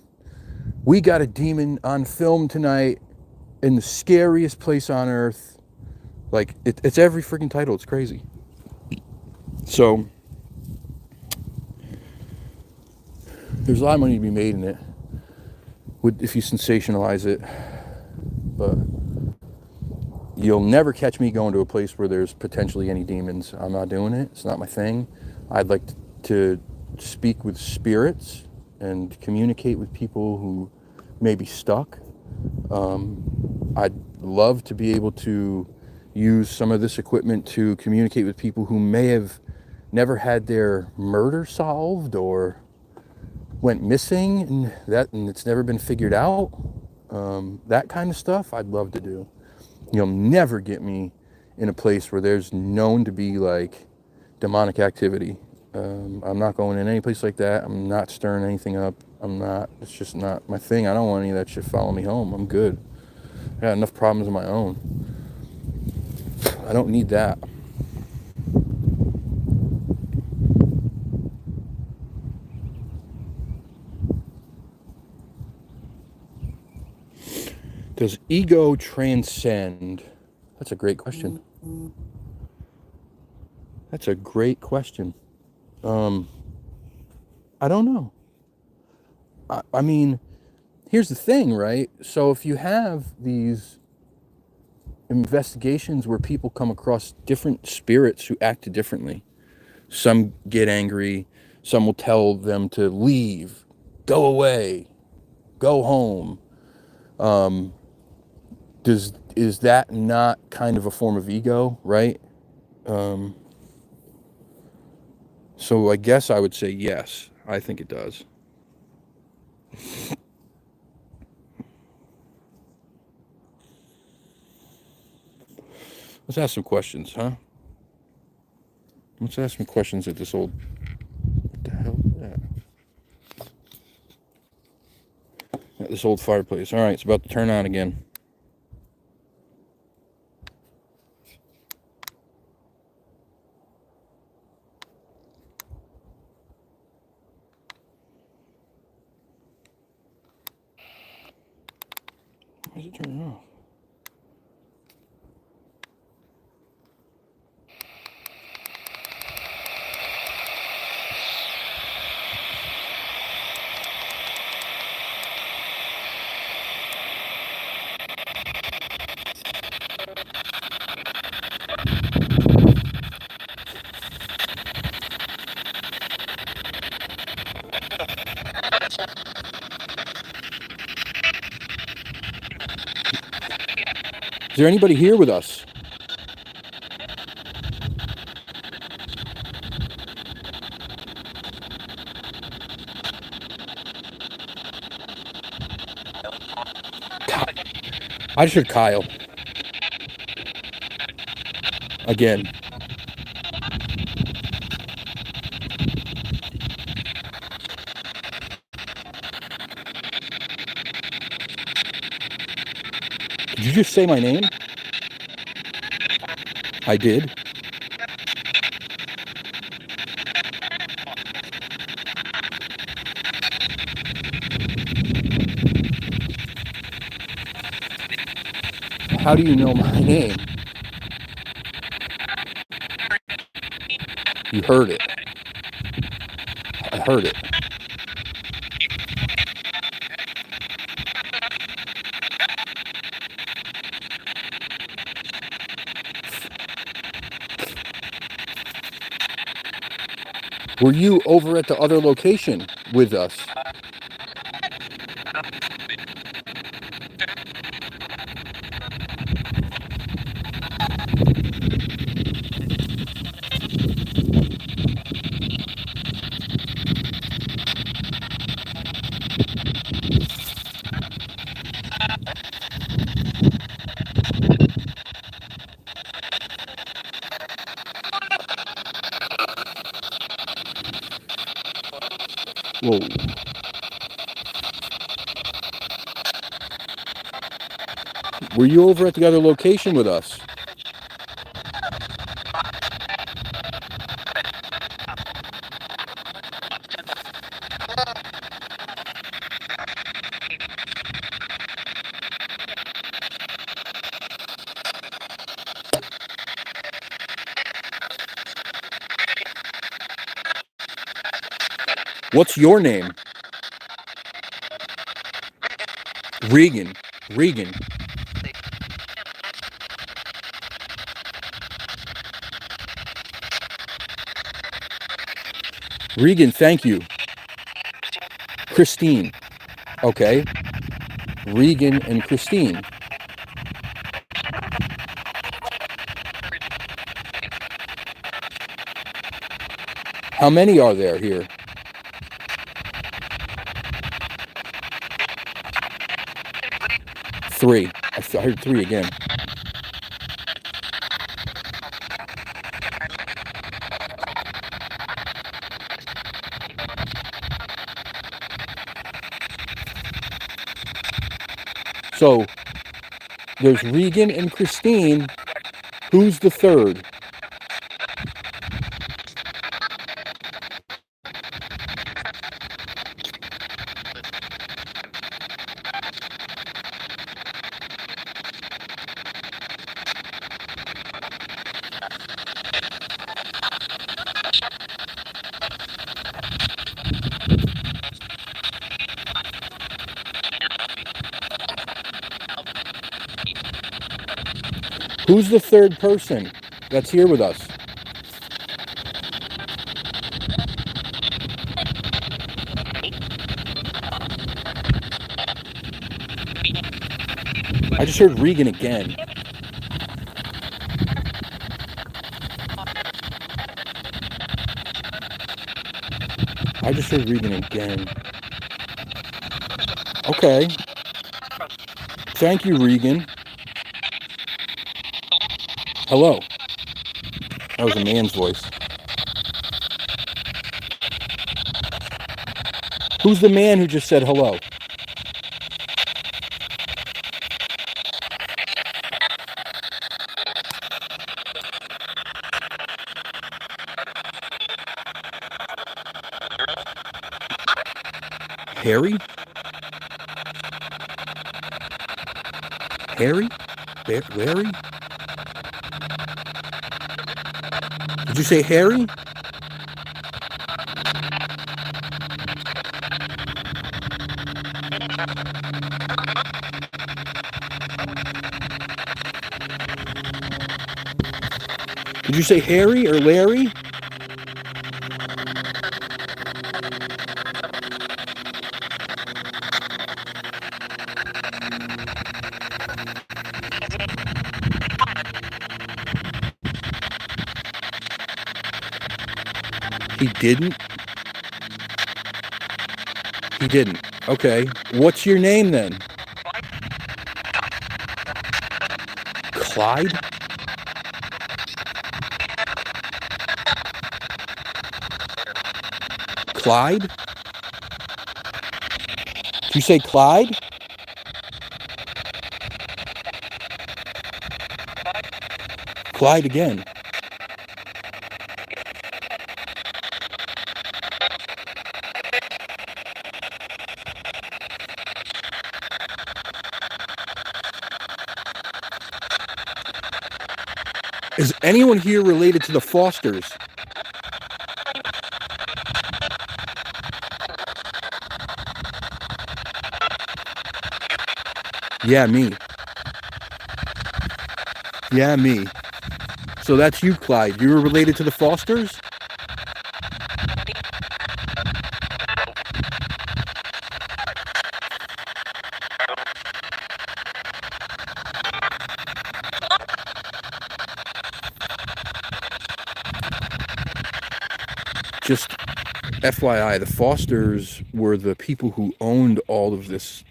We got a demon on film tonight in the scariest place on earth. Like, it's every freaking title. It's crazy. So there's a lot of money to be made in it if you sensationalize it. But you'll never catch me going to a place where there's potentially any demons. I'm not doing it. It's not my thing. I'd like to speak with spirits and communicate with people who may be stuck. I'd love to be able to use some of this equipment to communicate with people who may have never had their murder solved or went missing and it's never been figured out. That kind of stuff I'd love to do. You'll never get me in a place where there's known to be like demonic activity. I'm not going in any place like that. I'm not stirring anything up. It's just not my thing. I don't want any of that shit following me home. I'm good. I got enough problems of my own. I don't need that. Does ego transcend? That's a great question. That's a great question. I don't know. I mean, here's the thing, right? So if you have these investigations where people come across different spirits who act differently, some get angry, some will tell them to leave, go away, go home. Is that not kind of a form of ego, right? So I guess I would say yes. I think it does. Let's ask some questions, huh? Let's ask some questions at this old... What the hell is that? At this old fireplace. All right, it's about to turn on again. Why is it turning off? Is there anybody here with us? I just heard Kyle. Again. Did you just say my name? I did. How do you know my name? You heard it. I heard it. Were you over at the other location with us? Whoa. Were you over at the other location with us? What's your name? Regan. Regan. Regan, thank you. Christine. Okay. Regan and Christine. How many are there here? 3. I heard 3 again. So there's Regan and Christine. Who's the third? Who's the third person that's here with us? I just heard Regan again. I just heard Regan again. Okay. Thank you, Regan. Hello. That was a man's voice. Who's the man who just said hello? Harry? Harry? Larry? Did you say Harry? Did you say Harry or Larry? He didn't? He didn't. Okay. What's your name then? Clyde? Clyde? Did you say Clyde? Clyde again. Is anyone here related to the Fosters? Yeah, me. Yeah, me. So that's you, Clyde. You were related to the Fosters? Just FYI, the Fosters were the people who owned all of this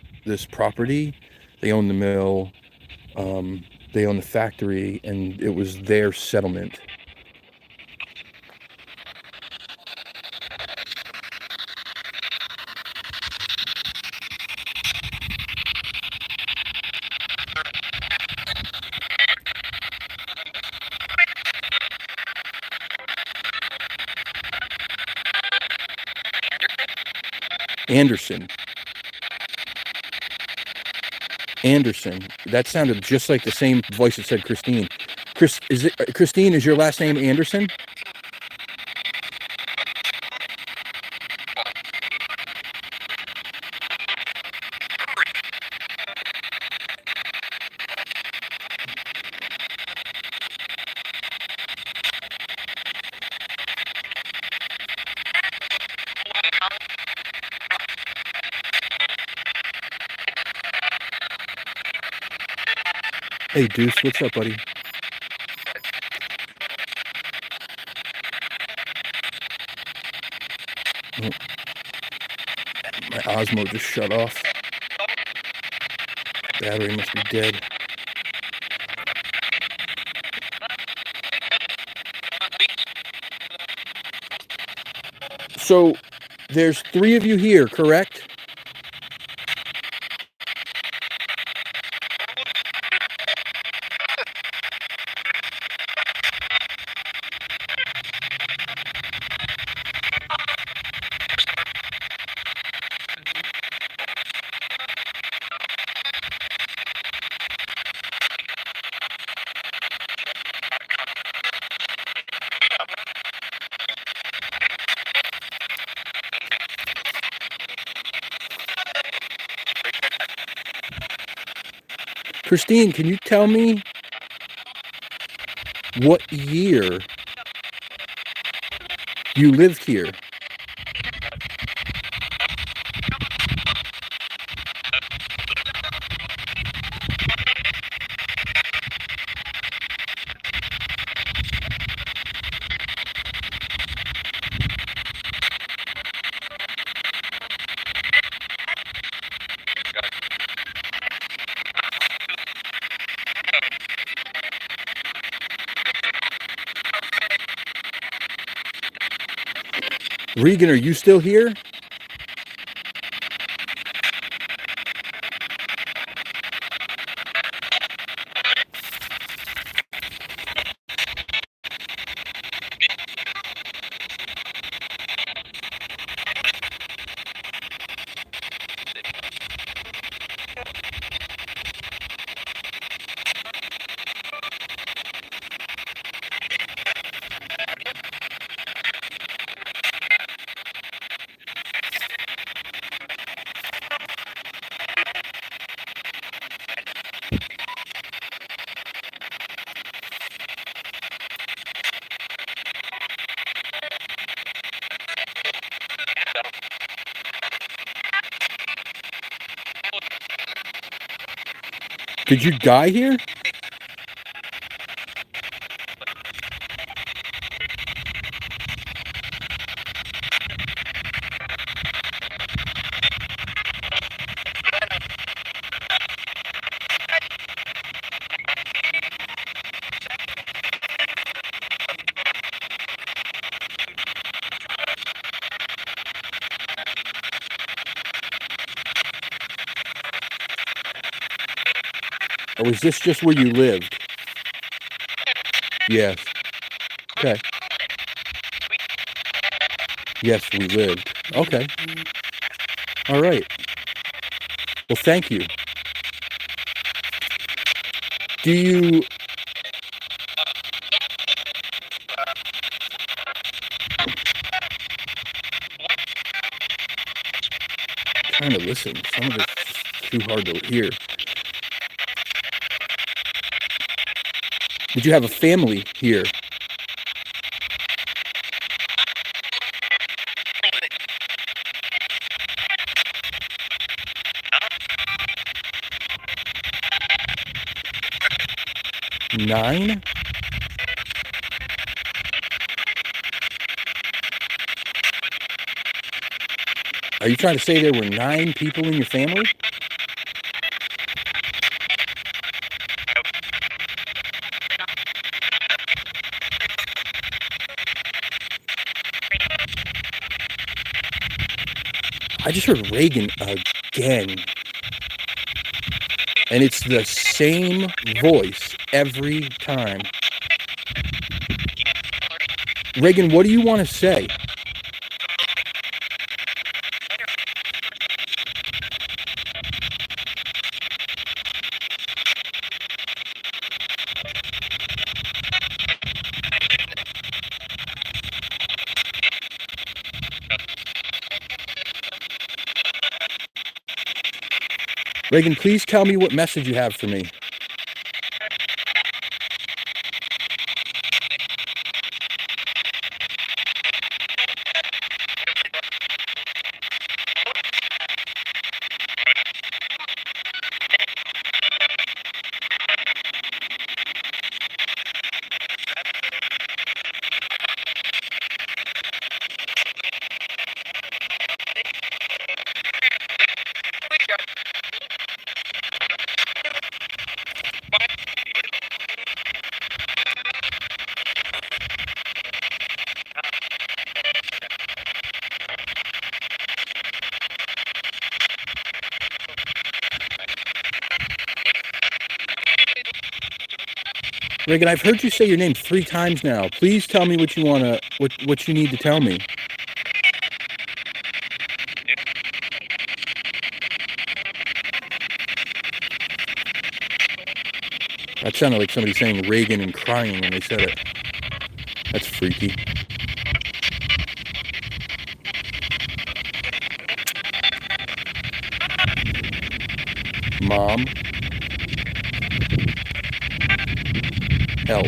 property. They owned the mill, they owned the factory, and it was their settlement. Anderson. That sounded just like the same voice that said Christine. Christine, is your last name Anderson? Hey, Deuce, what's up, buddy? Oh, my Osmo just shut off. Battery must be dead. So there's 3 of you here, correct? Christine, can you tell me what year you lived here? Regan, are you still here? Did you die here? Or was this just where you lived? Yes. Okay. Yes, we lived. Okay. All right. Well, thank you. Do you... trying to listen. Some of it's too hard to hear. Did you have a family here? Nine? Are you trying to say there were 9 people in your family? I just heard Regan again. And it's the same voice every time. Regan, what do you want to say? Regan, please tell me what message you have for me. Reagan, I've heard you say your name 3 times now. Please tell me what you wanna, what you need to tell me. That sounded like somebody saying Reagan and crying when they said it. That's freaky. Mom, help.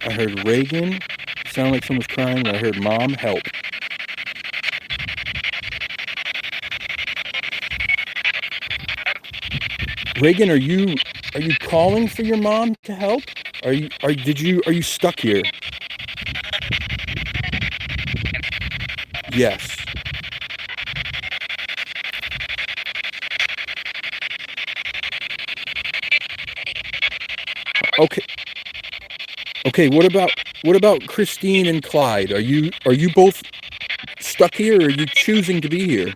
I heard Reagan, sound like someone was crying, and I heard Mom, help. Reagan, are you calling for your mom to help? Are you stuck here? Yes. Okay. Okay, what about Christine and Clyde? Are you both stuck here, or are you choosing to be here?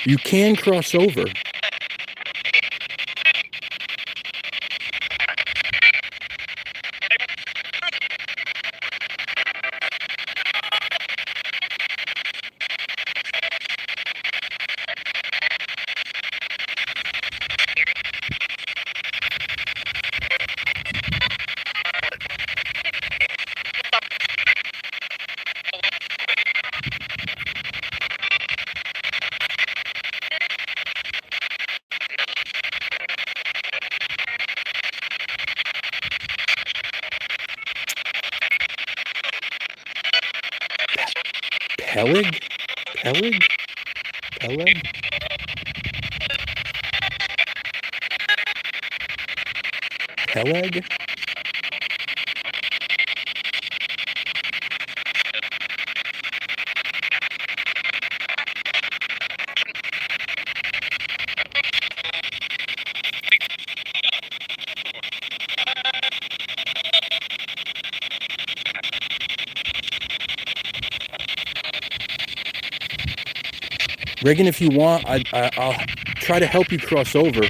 You can cross over. Peleg? Peleg? Peleg? Peleg? Reagan, if you want, I'll try to help you cross over.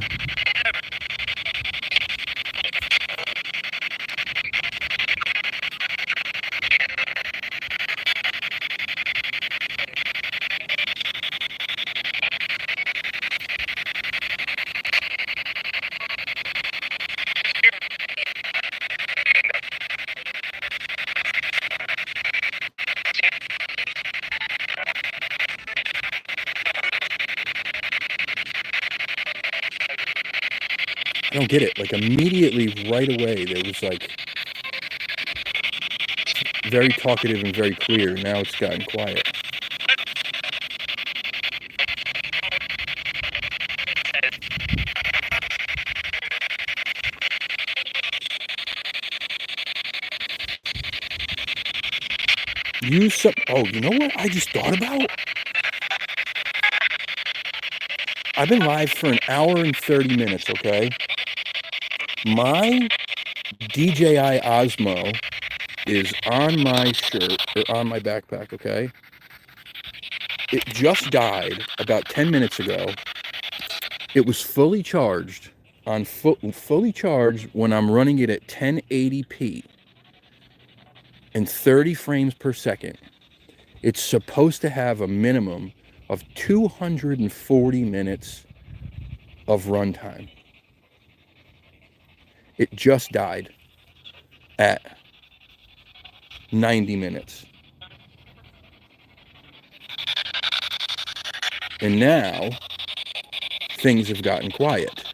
I don't get it. Like, immediately, right away, there was, like, very talkative and very clear. Now it's gotten quiet. Use some... Oh, you know what I just thought about? I've been live for an hour and 30 minutes, okay? My DJI Osmo is on my shirt, or on my backpack, okay? It just died about 10 minutes ago. It was fully charged, fully charged when I'm running it at 1080p and 30 frames per second. It's supposed to have a minimum of 240 minutes of runtime. It just died at 90 minutes. And now things have gotten quiet.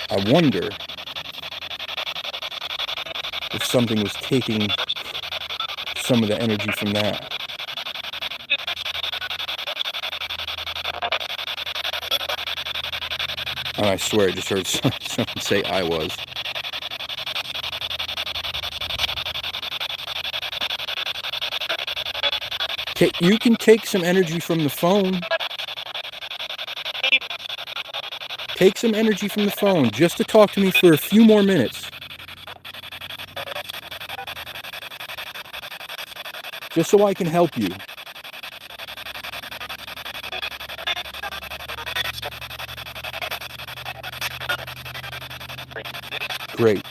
I wonder if something was taking some of the energy from that. And I swear I just heard someone say I was. You can take some energy from the phone. take some energy from the phone just to talk to me for a few more minutes. Just so I can help you. Great.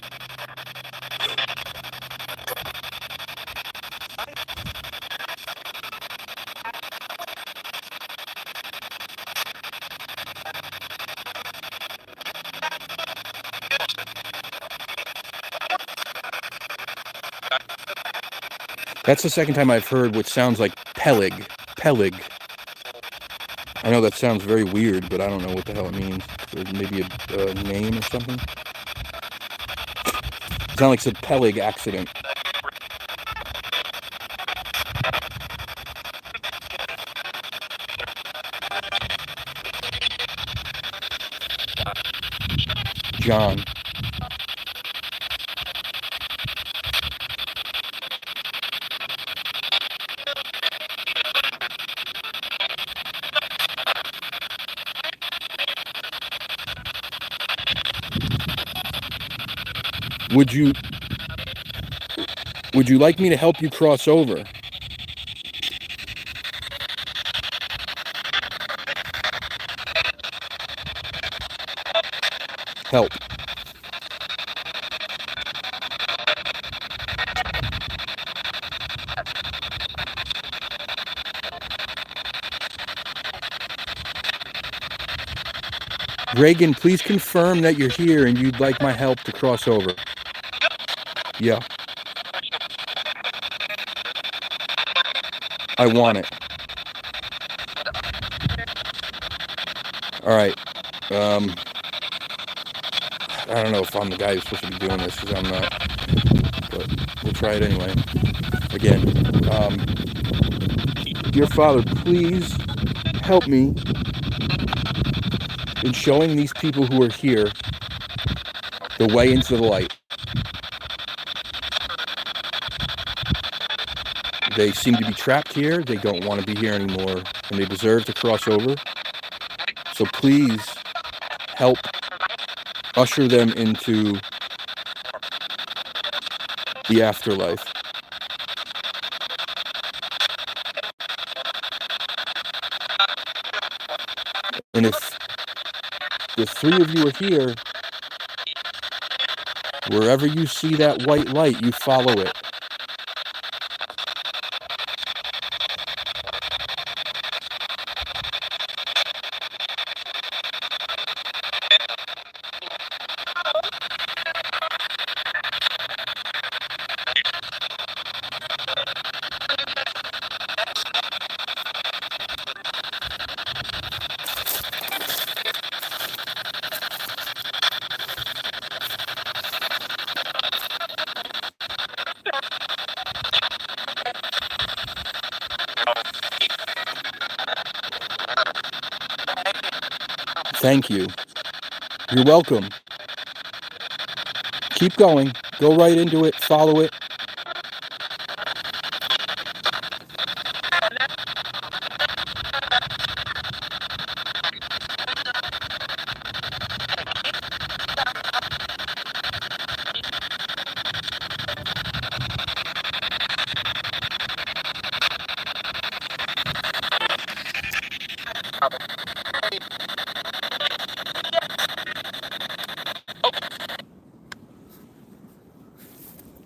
That's the second time I've heard what sounds like Peleg. Peleg. I know that sounds very weird, but I don't know what the hell it means. Maybe a name or something? It sounded like it said Peleg accident. John. Would you like me to help you cross over? Help. Reagan, please confirm that you're here and you'd like my help to cross over. Yeah. I want it. All right. I don't know if I'm the guy who's supposed to be doing this, because I'm not. But we'll try it anyway. Again. Dear Father, please help me in showing these people who are here the way into the light. They seem to be trapped here. They don't want to be here anymore, and they deserve to cross over. So please help usher them into the afterlife. And if the three of you are here, wherever you see that white light, you follow it. Thank you. You're welcome. Keep going. Go right into it. Follow it.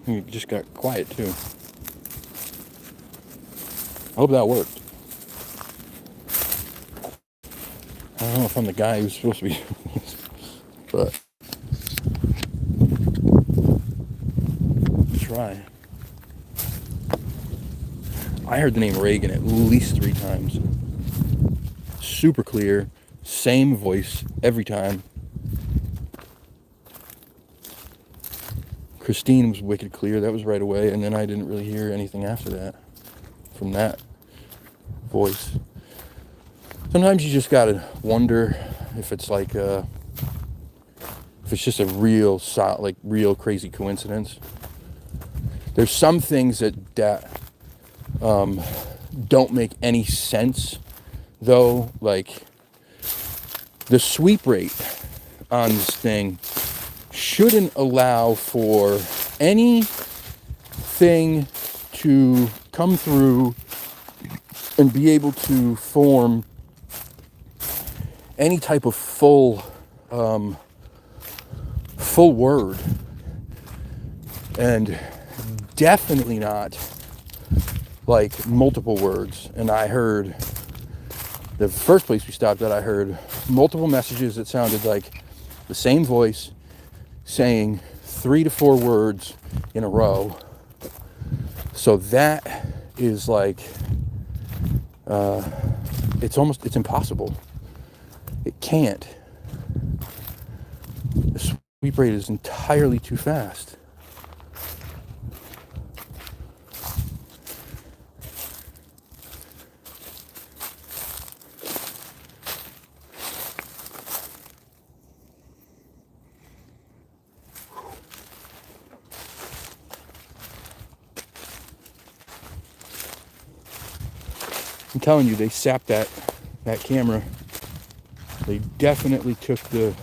You just got quiet too. I hope that worked. I don't know if I'm the guy who's supposed to be doing this, but try. I heard the name Reagan at least 3 times. Super clear, same voice every time. Christine was wicked clear, that was right away, and then I didn't really hear anything after that from that voice. Sometimes you just gotta wonder if it's like if it's just a real crazy coincidence. There's some things that don't make any sense though, like the sweep rate. on this thing shouldn't allow for anything to come through and be able to form any type of full word, and definitely not like multiple words. And I heard, the first place we stopped at, I heard multiple messages that sounded like the same voice saying 3 to 4 words in a row. So that is like, it's impossible. It can't. The sweep rate is entirely too fast. I'm telling you, they sapped that camera. They definitely took the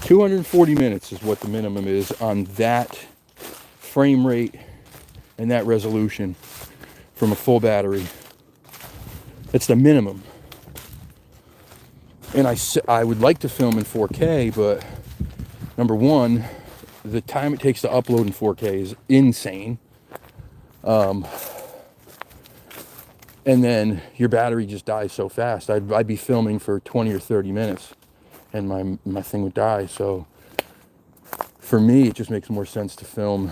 240 minutes is what the minimum is on that frame rate and that resolution from a full battery. That's the minimum. And I would like to film in 4K, but number one, the time it takes to upload in 4K is insane. And then your battery just dies so fast. I'd be filming for 20 or 30 minutes and my thing would die. So for me, it just makes more sense to film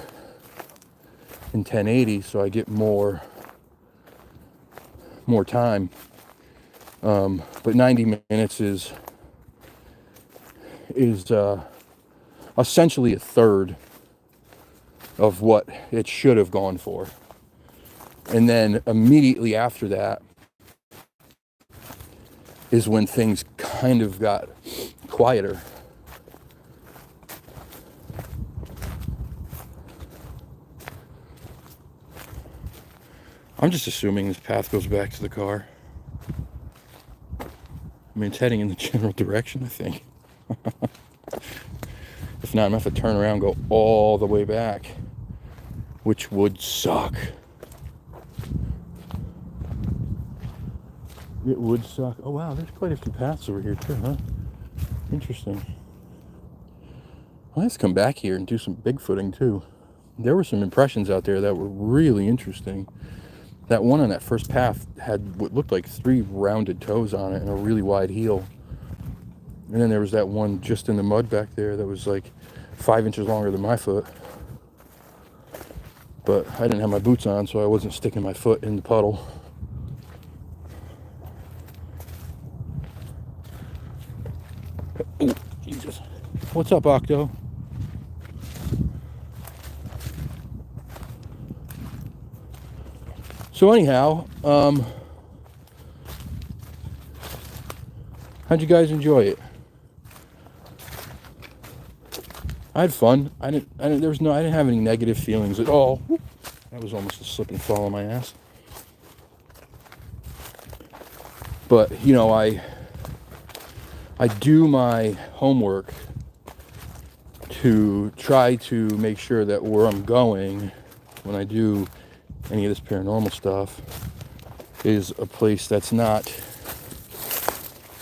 in 1080 so I get more time. But 90 minutes is essentially a third of what it should have gone for. And then immediately after that is when things kind of got quieter. I'm just assuming this path goes back to the car. I mean, it's heading in the general direction, I think. If not, I'm gonna have to turn around and go all the way back, which would suck. It would suck. Oh wow, there's quite a few paths over here too, huh? Interesting. Well, let's come back here and do some Bigfooting too. There were some impressions out there that were really interesting. That one on that first path had what looked like 3 rounded toes on it and a really wide heel. And then there was that one just in the mud back there that was like 5 inches longer than my foot. But I didn't have my boots on, so I wasn't sticking my foot in the puddle. Oh, Jesus. What's up, Octo? So anyhow, how'd you guys enjoy it? I had fun. I didn't have any negative feelings at all. That was almost a slip and fall on my ass. But, you know, I do my homework to try to make sure that where I'm going when I do any of this paranormal stuff is a place that's not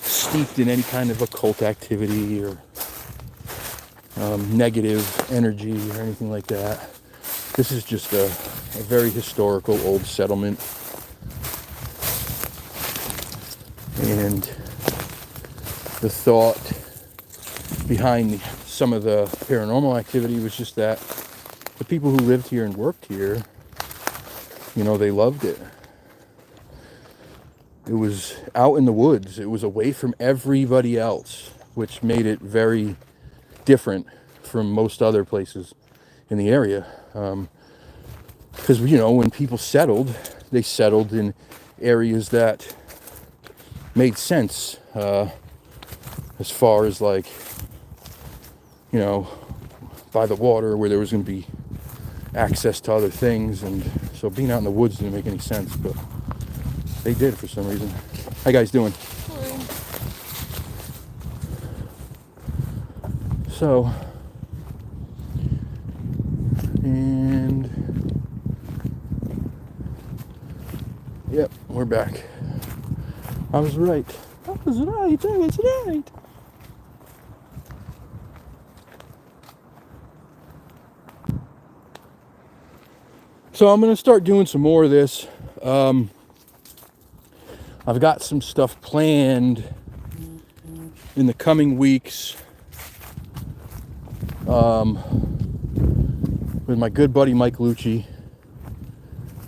steeped in any kind of occult activity or negative energy or anything like that. This is just a very historical old settlement, and the thought behind some of the paranormal activity was just that the people who lived here and worked here, you know, they loved it. It was out in the woods. It was away from everybody else, which made it very different from most other places in the area. Because, you know, when people settled, they settled in areas that made sense as far as, like, you know, by the water where there was going to be access to other things. And so being out in the woods didn't make any sense, but they did for some reason. How you guys doing? So, and yep, we're back. I was right. I was right. So I'm going to start doing some more of this. I've got some stuff planned in the coming weeks with my good buddy Mike Lucci.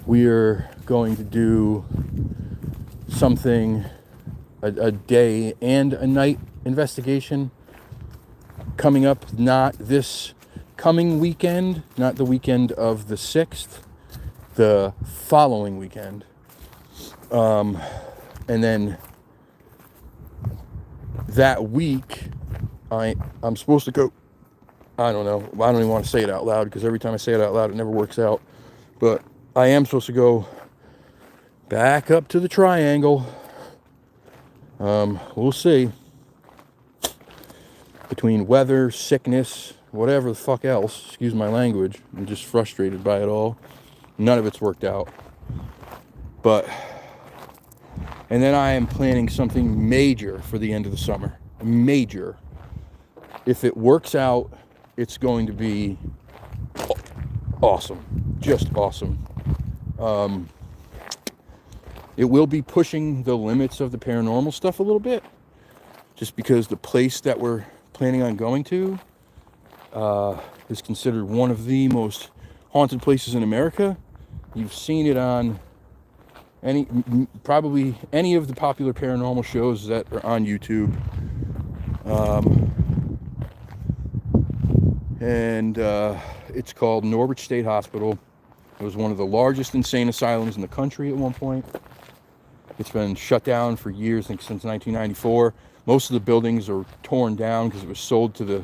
We're going to do something, a day and a night investigation coming up, not this coming weekend, not the weekend of the 6th, the following weekend. And then that week, I'm supposed to go, I don't know, I don't even want to say it out loud because every time I say it out loud, it never works out. But I am supposed to go back up to the Triangle. We'll see. Between weather, sickness, whatever the fuck else, excuse my language, I'm just frustrated by it all. None of it's worked out. But, and then I am planning something major for the end of the summer. Major. If it works out, it's going to be awesome. Just awesome. It will be pushing the limits of the paranormal stuff a little bit. Just because the place that we're planning on going to is considered one of the most haunted places in America. You've seen it on probably any of the popular paranormal shows that are on YouTube. And it's called Norwich State Hospital. It was one of the largest insane asylums in the country at one point. It's been shut down for years, I think since 1994. Most of the buildings are torn down because it was sold to the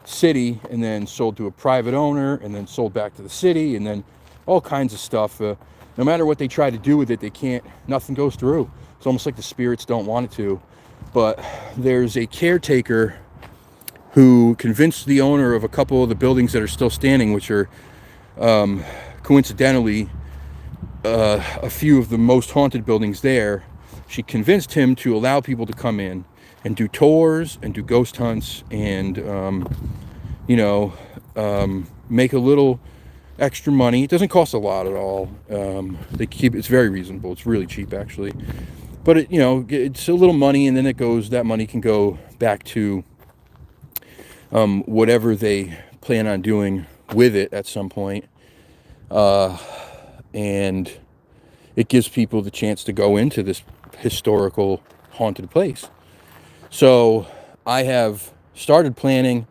city and then sold to a private owner and then sold back to the city and then all kinds of stuff. No matter what they try to do with it, they can't, nothing goes through. It's almost like the spirits don't want it to. But there's a caretaker who convinced the owner of a couple of the buildings that are still standing, which are coincidentally a few of the most haunted buildings there. She convinced him to allow people to come in and do tours and do ghost hunts and make a little extra money. It doesn't cost a lot at all. It's very reasonable. It's really cheap actually, but it's a little money, and then that money can go back to whatever they plan on doing with it at some point. And it gives people the chance to go into this historical haunted place. So I have started planning.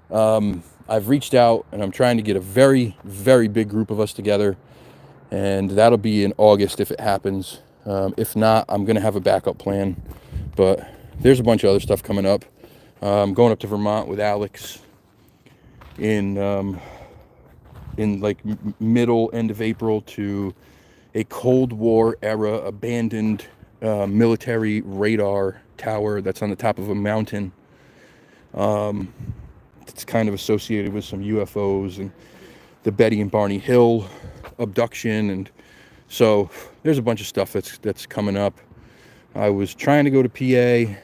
I've reached out and I'm trying to get a very, very big group of us together. And that'll be in August if it happens. If not, I'm going to have a backup plan. But there's a bunch of other stuff coming up. I'm going up to Vermont with Alex in like middle, end of April to a Cold War era abandoned military radar tower that's on the top of a mountain. It's kind of associated with some UFOs and the Betty and Barney Hill abduction, and so there's a bunch of stuff that's coming up. I was trying to go to PA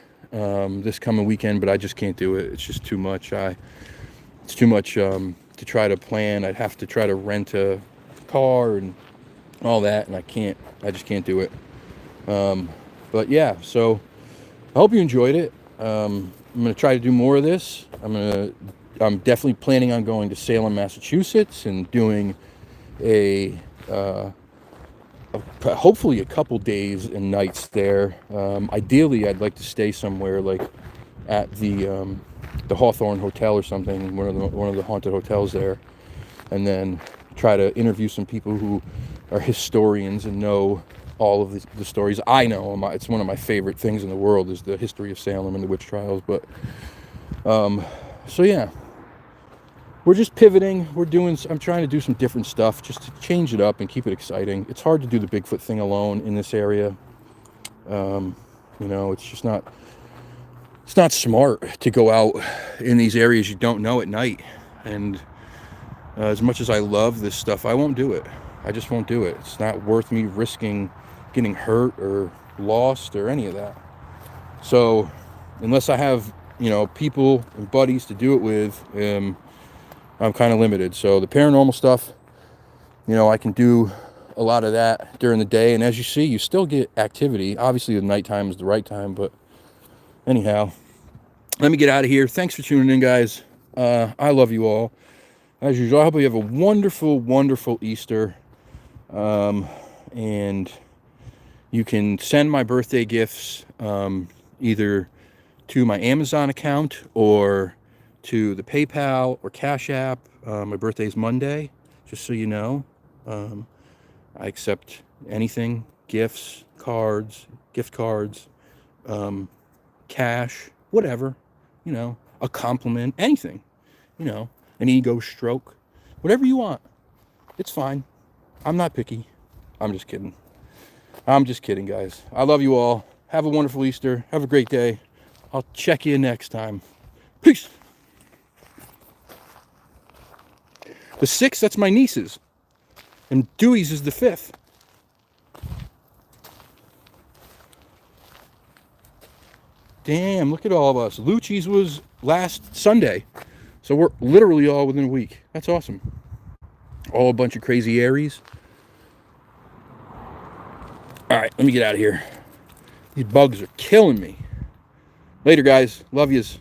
this coming weekend, but I just can't do it. It's just too much. It's too much to try to plan. I'd have to try to rent a car and all that, and I just can't do it. But yeah, so I hope you enjoyed it. I'm going to try to do more of this. I'm definitely planning on going to Salem, Massachusetts, and doing hopefully a couple days and nights there. Ideally, I'd like to stay somewhere like at the Hawthorne Hotel or something, one of the haunted hotels there, and then try to interview some people who are historians and know all of the stories. I know it's one of my favorite things in the world is the history of Salem and the witch trials. But so yeah, we're just pivoting. I'm trying to do some different stuff just to change it up and keep it exciting. It's hard to do the Bigfoot thing alone in this area. It's just not. it's not smart to go out in these areas you don't know at night. And as much as I love this stuff, I won't do it. I just won't do it. It's not worth me risking getting hurt or lost or any of that. So unless I have, people and buddies to do it with, I'm kind of limited. So the paranormal stuff, I can do a lot of that during the day. And as you see, you still get activity. Obviously, the nighttime is the right time. But anyhow, let me get out of here. Thanks for tuning in, guys. I love you all. As usual, I hope you have a wonderful, wonderful Easter. And you can send my birthday gifts either to my Amazon account or to the PayPal or Cash App. My birthday is Monday, just so you know. I accept anything, gifts, cards, gift cards, cash, whatever, a compliment, anything, an ego stroke, whatever you want. It's fine. I'm not picky. I'm just kidding. I'm just kidding, guys. I love you all. Have a wonderful Easter. Have a great day. I'll check you next time. Peace. The 6th, that's my niece's. And Dewey's is the 5th. Damn, look at all of us. Lucci's was last Sunday. So we're literally all within a week. That's awesome. All a bunch of crazy Aries. All right, let me get out of here. These bugs are killing me. Later, guys. Love yous.